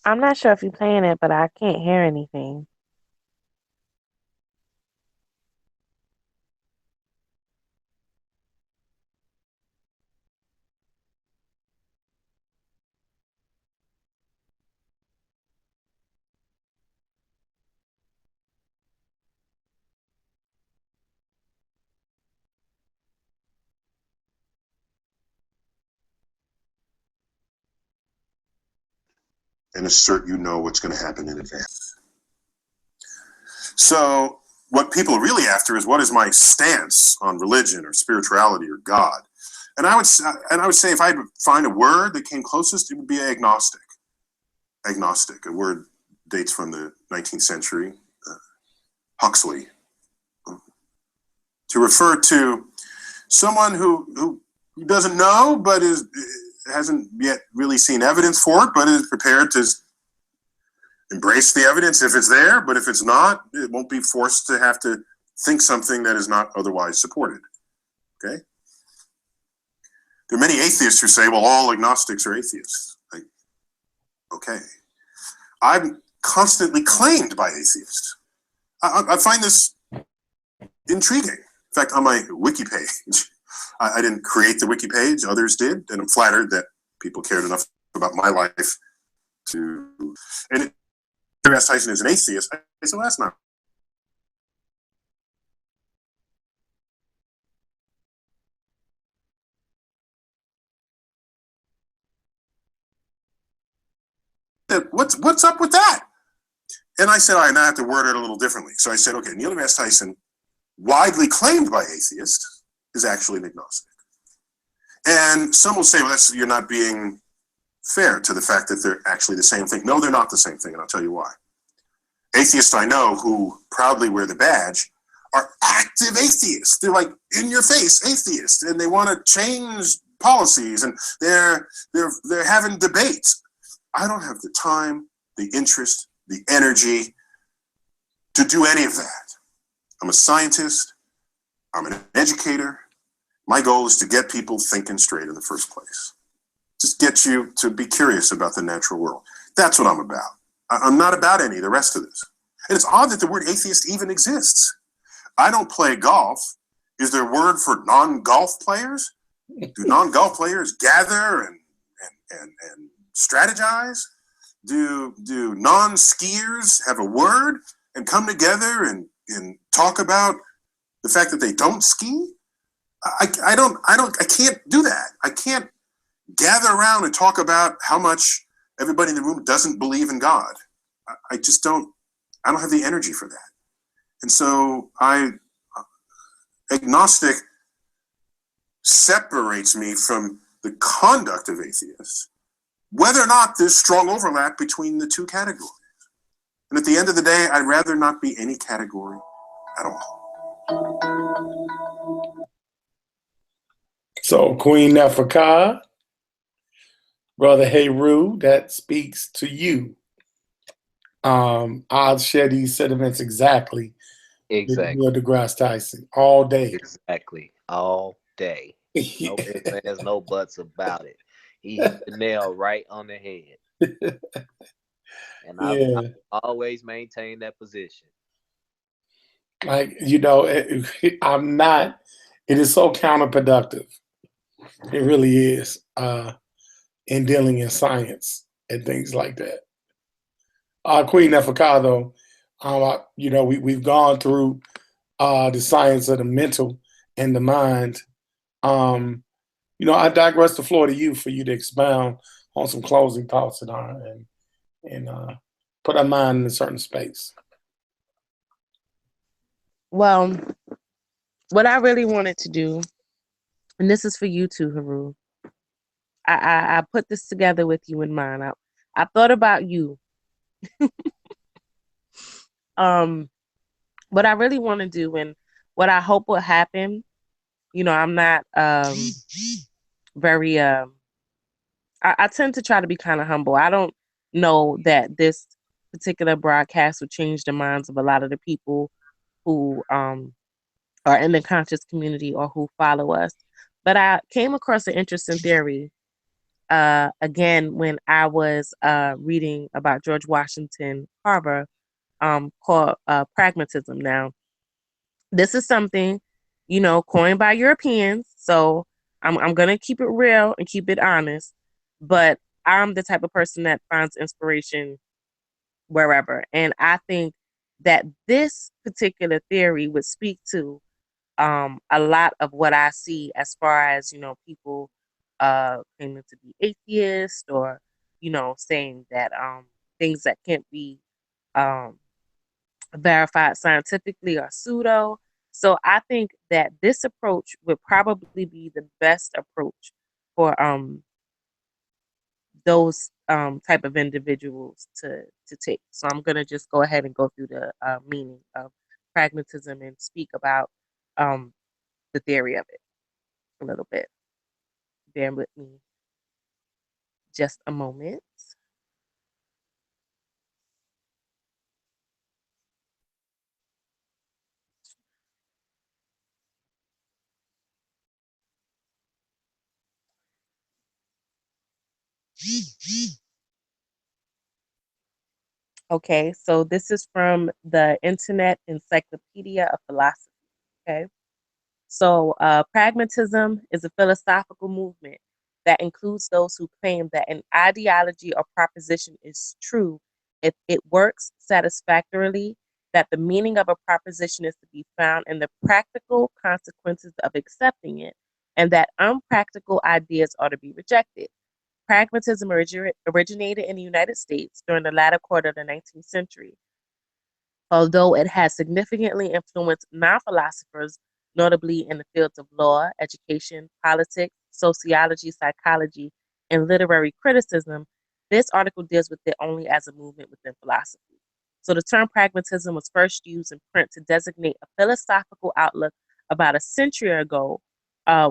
I'm not sure if you're playing it, but I can't hear anything. and assert you know what's going to happen in advance. So what people are really after is, what is my stance on religion or spirituality or God? And I would say if I had to find a word that came closest, it would be agnostic. Agnostic, a word dates from the 19th century, Huxley, to refer to someone who doesn't know, but hasn't yet really seen evidence for it, but is prepared to embrace the evidence if it's there. But if it's not, it won't be forced to have to think something that is not otherwise supported. Okay? There are many atheists who say, well, all agnostics are atheists. Like, okay. I'm constantly claimed by atheists. I find this intriguing. In fact, on my wiki page, I didn't create the wiki page, others did, and I'm flattered that people cared enough about my life to. And A.U.S.E.T. Tyson is an atheist. I said, well, that's not. What's up with that? And I said, all right, now I have to word it a little differently. So I said, okay, Neil deGrasse Tyson, widely claimed by atheists, is actually an agnostic. And some will say, well, you're not being fair to the fact that they're actually the same thing. No, they're not the same thing, and I'll tell you why. Atheists I know who proudly wear the badge are active atheists. They're like in-your-face atheists, and they want to change policies, and they're having debates. I don't have the time, the interest, the energy to do any of that. I'm a scientist. I'm an educator. My goal is to get people thinking straight in the first place. Just get you to be curious about the natural world. That's what I'm about. I'm not about any of the rest of this. And it's odd that the word atheist even exists. I don't play golf. Is there a word for non-golf players? Do non-golf players gather and strategize? Do non-skiers have a word and come together and talk about the fact that they don't ski? I can't do that. I can't gather around and talk about how much everybody in the room doesn't believe in God. I just don't have the energy for that. And so Agnostic separates me from the conduct of atheists, whether or not there's strong overlap between the two categories. And at the end of the day, I'd rather not be any category at all. So, Queen Nefaka, Brother Heru, that speaks to you. I'll share these sentiments exactly. Exactly. Neil deGrasse Tyson, all day. Exactly. All day. No ifs, ands, no buts about it. He hit the nail right on the head. And I've always maintained that position. Like, I'm not, it is so counterproductive. It really is, in dealing in science and things like that. Queen Nefaka, we've gone through the science of the mental and the mind. I digress the floor to you for you to expound on some closing thoughts and put our mind in a certain space. Well, what I really wanted to do, and this is for you too, Heru. I put this together with you in mind. I thought about you. What I really want to do and what I hope will happen, I'm not very I tend to try to be kind of humble. I don't know that this particular broadcast will change the minds of a lot of the people who are in the conscious community or who follow us. But I came across an interesting theory again when I was reading about George Washington Carver called pragmatism. Now, this is something, coined by Europeans. So I'm going to keep it real and keep it honest. But I'm the type of person that finds inspiration wherever. And I think that this particular theory would speak to a lot of what I see as far as, people claiming to be atheists or, saying that things that can't be verified scientifically are pseudo. So I think that this approach would probably be the best approach for those type of individuals to take. So I'm gonna just go ahead and go through the meaning of pragmatism and speak about the theory of it a little bit. Bear with me just a moment. Okay, so this is from the Internet Encyclopedia of Philosophy. Okay. So, pragmatism is a philosophical movement that includes those who claim that an ideology or proposition is true if it works satisfactorily, that the meaning of a proposition is to be found in the practical consequences of accepting it, and that unpractical ideas are to be rejected. Pragmatism originated in the United States during the latter quarter of the 19th century, although it has significantly influenced non-philosophers, notably in the fields of law, education, politics, sociology, psychology, and literary criticism. This article deals with it only as a movement within philosophy. So the term pragmatism was first used in print to designate a philosophical outlook about a century ago,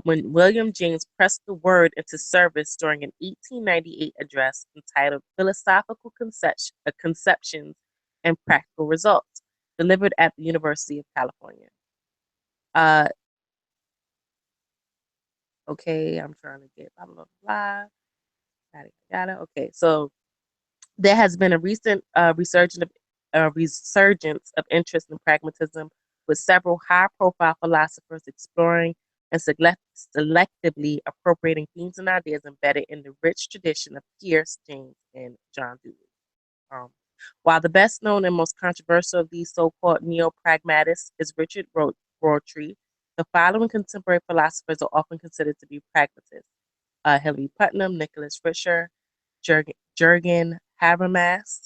when William James pressed the word into service during an 1898 address entitled Philosophical Conceptions and Practical Results, delivered at the University of California. Okay, I'm trying to get blah, blah, blah, blah. Okay, so there has been a recent resurgence of interest in pragmatism, with several high-profile philosophers exploring and selectively appropriating themes and ideas embedded in the rich tradition of Pierce, James, and John Dewey. While the best known and most controversial of these so-called neo-pragmatists is Richard Rorty, the following contemporary philosophers are often considered to be pragmatists: Hilary Putnam, Nicholas Fisher, Jürgen Habermas.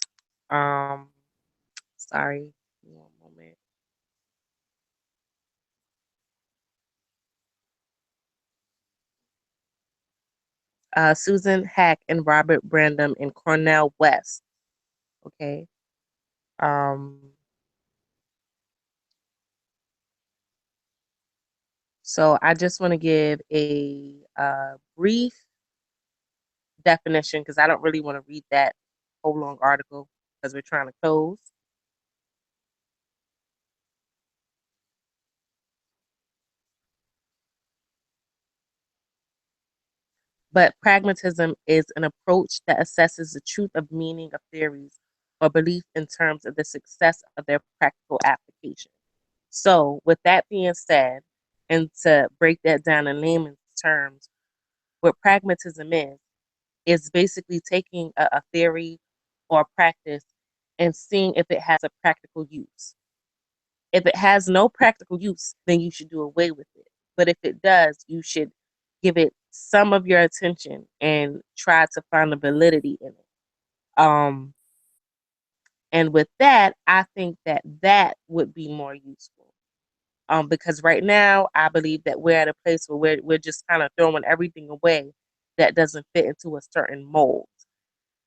Sorry, one moment. Susan Hack and Robert Brandom and Cornell West. Okay. So I just want to give a brief definition because I don't really want to read that whole long article because we're trying to close. But pragmatism is an approach that assesses the truth of meaning of theories or belief in terms of the success of their practical application. So, with that being said, and to break that down in layman's terms, what pragmatism is basically taking a theory or a practice and seeing if it has a practical use. If it has no practical use, then you should do away with it. But if it does, you should give it some of your attention and try to find the validity in it. And with that, I think that that would be more useful. Because right now, I believe that we're at a place where we're just kind of throwing everything away that doesn't fit into a certain mold.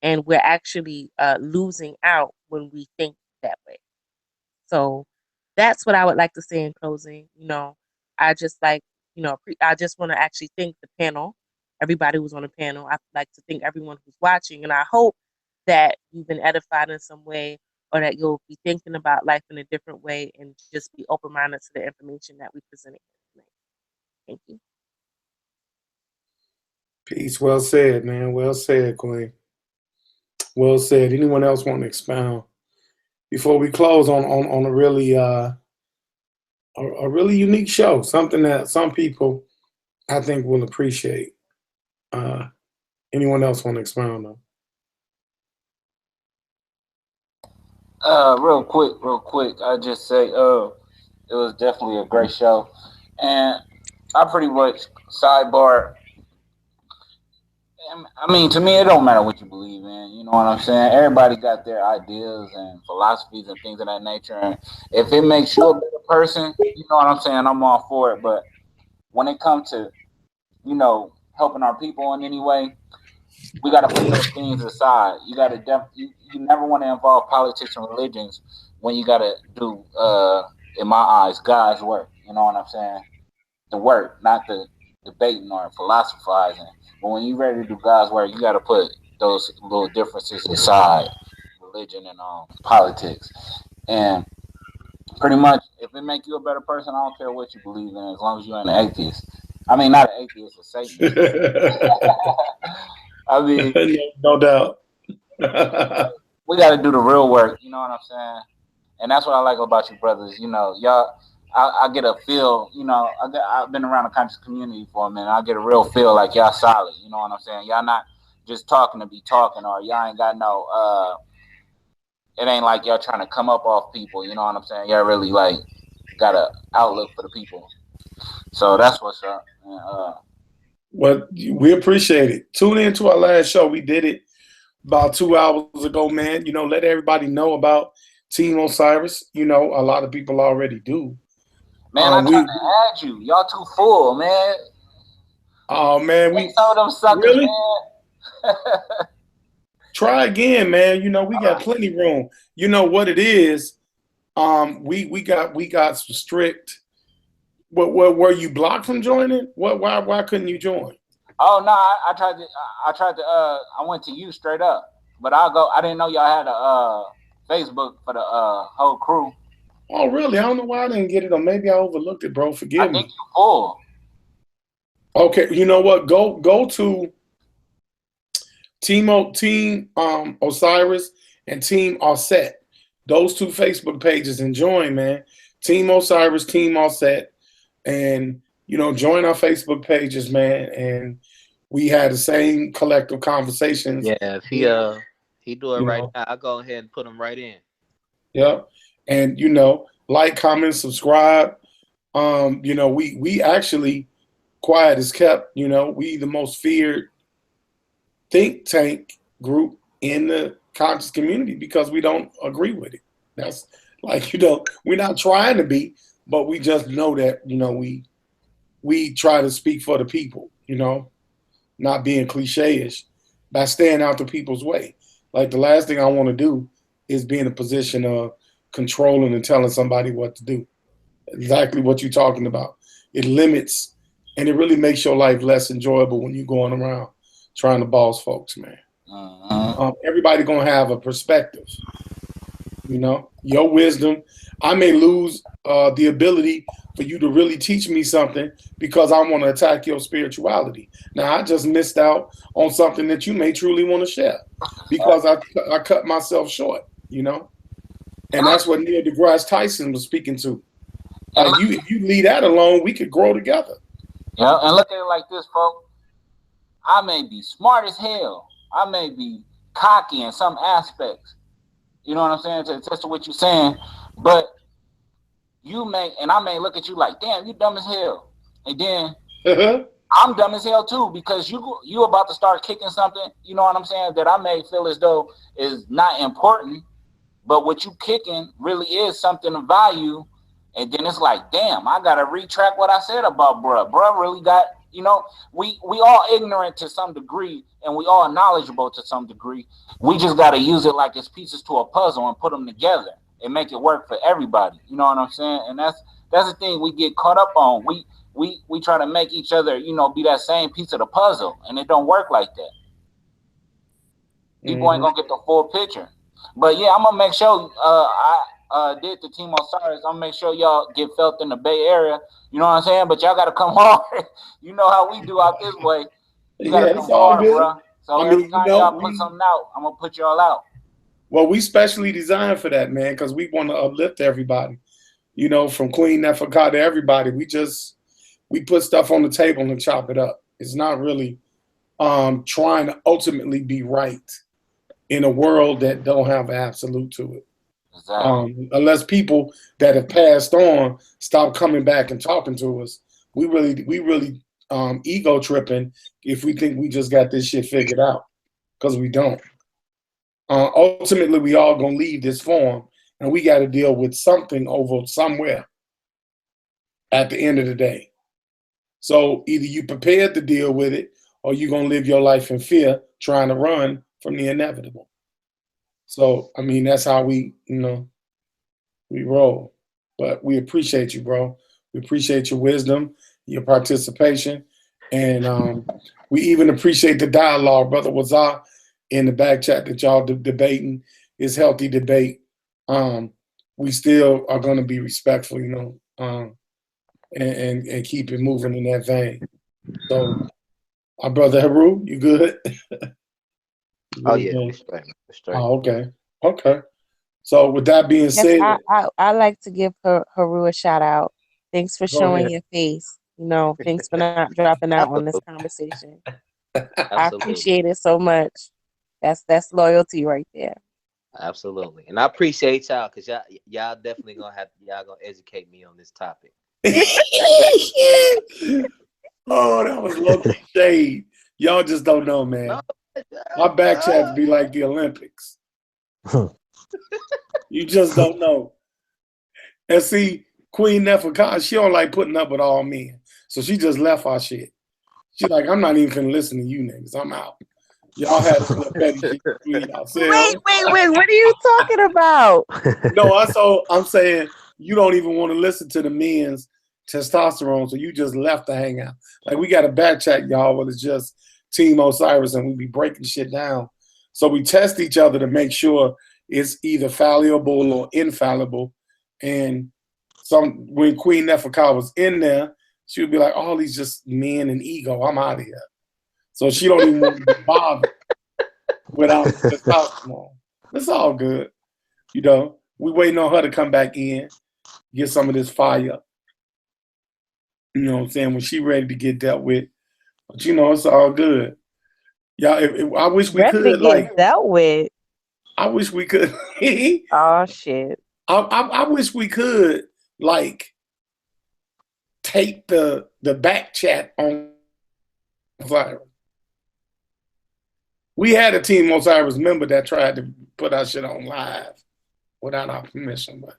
And we're actually losing out when we think that way. So that's what I would like to say in closing. I just I just want to actually thank the panel, everybody who's on the panel. I'd like to thank everyone who's watching, and I hope that you've been edified in some way, or that you'll be thinking about life in a different way and just be open-minded to the information that we presented tonight. Thank you. Peace. Well said, man. Well said, Queen. Well said. Anyone else want to expound before we close on a really a really unique show? Something that some people I think will appreciate. Anyone else want to expound on? Real quick. I just say, it was definitely a great show, and I pretty much sidebar. I mean, to me, it don't matter what you believe in. You know what I'm saying? Everybody got their ideas and philosophies and things of that nature. And if it makes you a better person, you know what I'm saying? I'm all for it. But when it comes to, helping our people in any way, we got to put those things aside. You got to you never want to involve politics and religions when you got to do, in my eyes, God's work. You know what I'm saying? The work, not the debating or philosophizing. But when you're ready to do God's work, you got to put those little differences aside, religion and politics. And pretty much, if it make you a better person, I don't care what you believe in, as long as you're an atheist. I mean, not an atheist, a Satanist. I mean, no doubt. we got to do the real work. You know what I'm saying? And that's what I like about you brothers. Y'all, I get a feel. I've been around the conscious community for a minute. I get a real feel like y'all solid. You know what I'm saying? Y'all not just talking to be talking, or y'all ain't got no. It ain't like y'all trying to come up off people. You know what I'm saying? Y'all really like got a outlook for the people. So that's what's up. Well, we appreciate it. Tune in to our last show. We did it about 2 hours ago, man. Let everybody know about Team Osiris. A lot of people already do. Man, I tried to add you. Y'all too full, man. Oh, man. We some of them suckers, really? Man. Try again, man. We got plenty room. You know what it is? We got some strict. What were you blocked from joining? Why couldn't you join? Oh no, I tried to I went to you straight up. But I didn't know y'all had a Facebook for the whole crew. Oh really? I don't know why I didn't get it, or maybe I overlooked it, bro. Forgive me. I think you're full. Okay, you know what? Go to Team Osiris and Team A.U.S.E.T. Those two Facebook pages and join, man. Team Osiris, Team A.U.S.E.T. And join our Facebook pages, man. And we had the same collective conversations. Yeah, if he do it right now, I'll go ahead and put him right in. Yep. And like, comment, subscribe. We actually, quiet is kept. We the most feared think tank group in the conscious community because we don't agree with it. That's like, we're not trying to be, but we just know that, we try to speak for the people, not being cliche-ish, by staying out the people's way. Like the last thing I want to do is be in a position of controlling and telling somebody what to do. Exactly what you're talking about. It limits, and it really makes your life less enjoyable when you're going around trying to boss folks, man. Everybody gonna have a perspective. You know, your wisdom. I may lose the ability for you to really teach me something because I want to attack your spirituality. Now, I just missed out on something that you may truly want to share because I cut myself short, you know? And that's what Neil deGrasse Tyson was speaking to. Like, if you leave that alone, we could grow together. Yeah, and look at it like this, folks. I may be smart as hell. I may be cocky in some aspects. You know what I'm saying? To attest to what you're saying. But you may, and I may look at you like, damn, you dumb as hell. And then I'm dumb as hell too, because you about to start kicking something, you know what I'm saying, that I may feel as though is not important, but what you kicking really is something of value. And then it's like, damn, I gotta retract what I said about bruh. Bruh really got, you know, we all ignorant to some degree, and we all knowledgeable to some degree. We just gotta use it like it's pieces to a puzzle and put them together and make it work for everybody. You know what I'm saying? And that's the thing we get caught up on. We try to make each other, you know, be that same piece of the puzzle, and it don't work like that. People ain't gonna get the full picture. But yeah, I'm gonna make sure I did the Team Osiris. I'm gonna make sure y'all get felt in the Bay Area. You know what I'm saying? But y'all gotta come hard. You know how we do out this way. You gotta come hard, bro. So every time y'all put something out, I'm gonna put y'all out. Well, we specially designed for that, man, because we want to uplift everybody. You know, from Queen Neferka to everybody. We put stuff on the table and chop it up. It's not really trying to ultimately be right in a world that don't have an absolute to it. Exactly. Unless people that have passed on stop coming back and talking to us, we really ego tripping if we think we just got this shit figured out, because we don't. Ultimately, we all gonna leave this form, and we got to deal with something over somewhere at the end of the day. So either you prepared to deal with it, or you're gonna live your life in fear, trying to run from the inevitable. So I mean, that's how we roll. But we appreciate you, bro. We appreciate your wisdom, your participation, and we even appreciate the dialogue, brother Wazar, in the back chat that y'all debating. Is healthy debate. We still are going to be respectful, you know, and keep it moving in that vein. So, our brother Haru, you good? Oh yeah, we're straight. Oh, okay. So with that being said, I like to give Haru a shout out. Thanks for showing your face. You know, thanks for not dropping out on this conversation. I appreciate it so much. That's loyalty right there. Absolutely, and I appreciate y'all, because y'all definitely gonna educate me on this topic. Oh, that was low shade. Y'all just don't know, man. No, our back chats be like the Olympics. You just don't know. And see, Queen Neferka, she don't like putting up with all men, so she just left our shit. She's like, I'm not even gonna listen to you niggas. I'm out. Y'all had this little petty shit between yourselves. Wait. What are you talking about? No, I'm saying you don't even want to listen to the men's testosterone, so you just left the hangout. Like, we got a back chat, y'all, where it's just Team Osiris, and we be breaking shit down. So we test each other to make sure it's either fallible or infallible. And when Queen Neferka was in there, she would be like, all these just men and ego, I'm out of here. So she don't even want to be bothered without testosterone. It's all good. You know, we waiting on her to come back in, get some of this fire. You know what I'm saying? When she ready to get dealt with. But you know, it's all good. Y'all, I wish we could like dealt with. I wish we could. Oh shit. I wish we could like take the back chat on Osiris. We had a Team Osiris member that tried to put our shit on live without our permission, but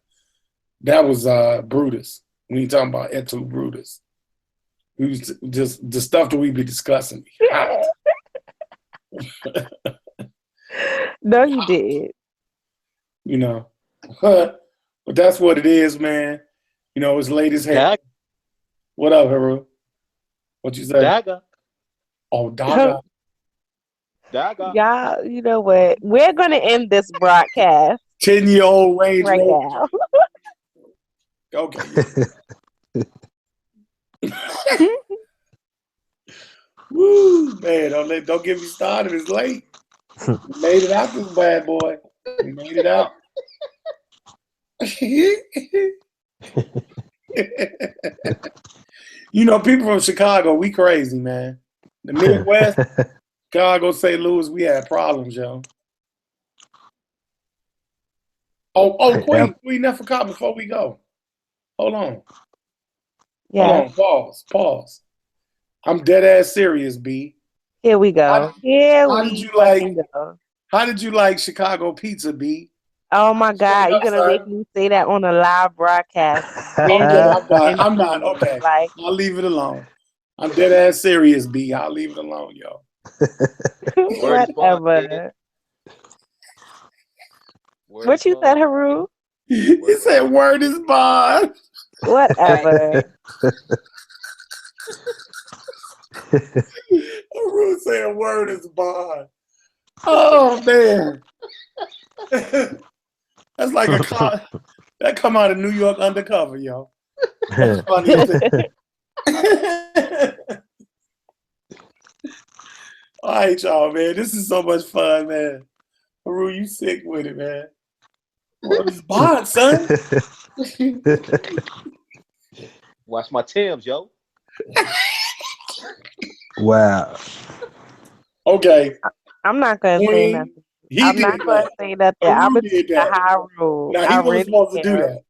that was Brutus. We ain't talking about Etu Brutus. We was just the stuff that we be discussing. Hot. No, you did. You know. But that's what it is, man. You know, it's late as hell. What up, Haru? What you say? Daga. Oh, Daga. Daga. Y'all, you know what? We're gonna end this broadcast 10-year-old range right rover. now. Okay. Woo, man, don't get me started. It's late. We made it out this bad boy. We made it out. You know, people from Chicago, we crazy, man. The Midwest, Chicago, St. Louis, we had problems, yo. Queen, never forgot before we go. Hold on. Yeah. Hold on, pause. I'm dead ass serious, B. Here we go. How did you like Chicago pizza, B? Oh my God, you're gonna make me say that on a live broadcast. Okay, I'm not. Okay, like, I'll leave it alone. I'm dead ass serious, B. I'll leave it alone, yo. Whatever. What you said, Haru? He said, "Word is bond." Whatever. Haru said, "Word is bond." Oh man, that's like that come out of New York Undercover, yo. That's funny as hell. All right, y'all, man. This is so much fun, man. Haru, you sick with it, man. Word is bond, son. Watch my Timbs, yo. Wow. Okay. I'm not gonna say nothing. I'm not gonna say nothing. I'm gonna take a Haru. Now he wasn't supposed to do that.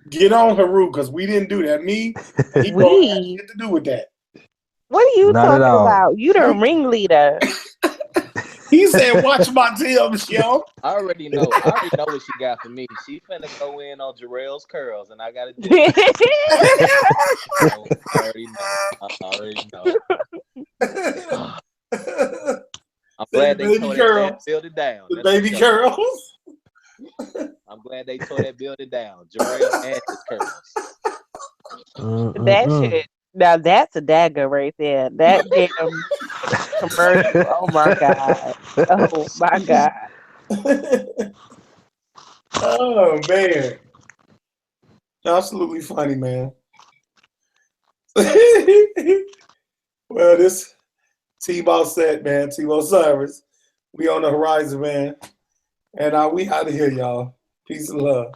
Get on Haru, because we didn't do that. Me, he don't have shit to do with that. What are you talking about? You the ringleader. He said, "Watch my Timbs, yo." I already know what she got for me. She finna go in on Jarrell's curls, and I gotta do it. I already know. I'm glad they tore that building down. The baby curls. I'm glad they tore that building down. Jarrell and his curls. That shit. Now that's a dagger right there. That damn commercial. Oh my God. Oh my God. Oh man. Absolutely funny, man. Well, this AUSET, man, T-Ball Cyrus. We on the horizon, man. And we out of here, y'all. Peace and love.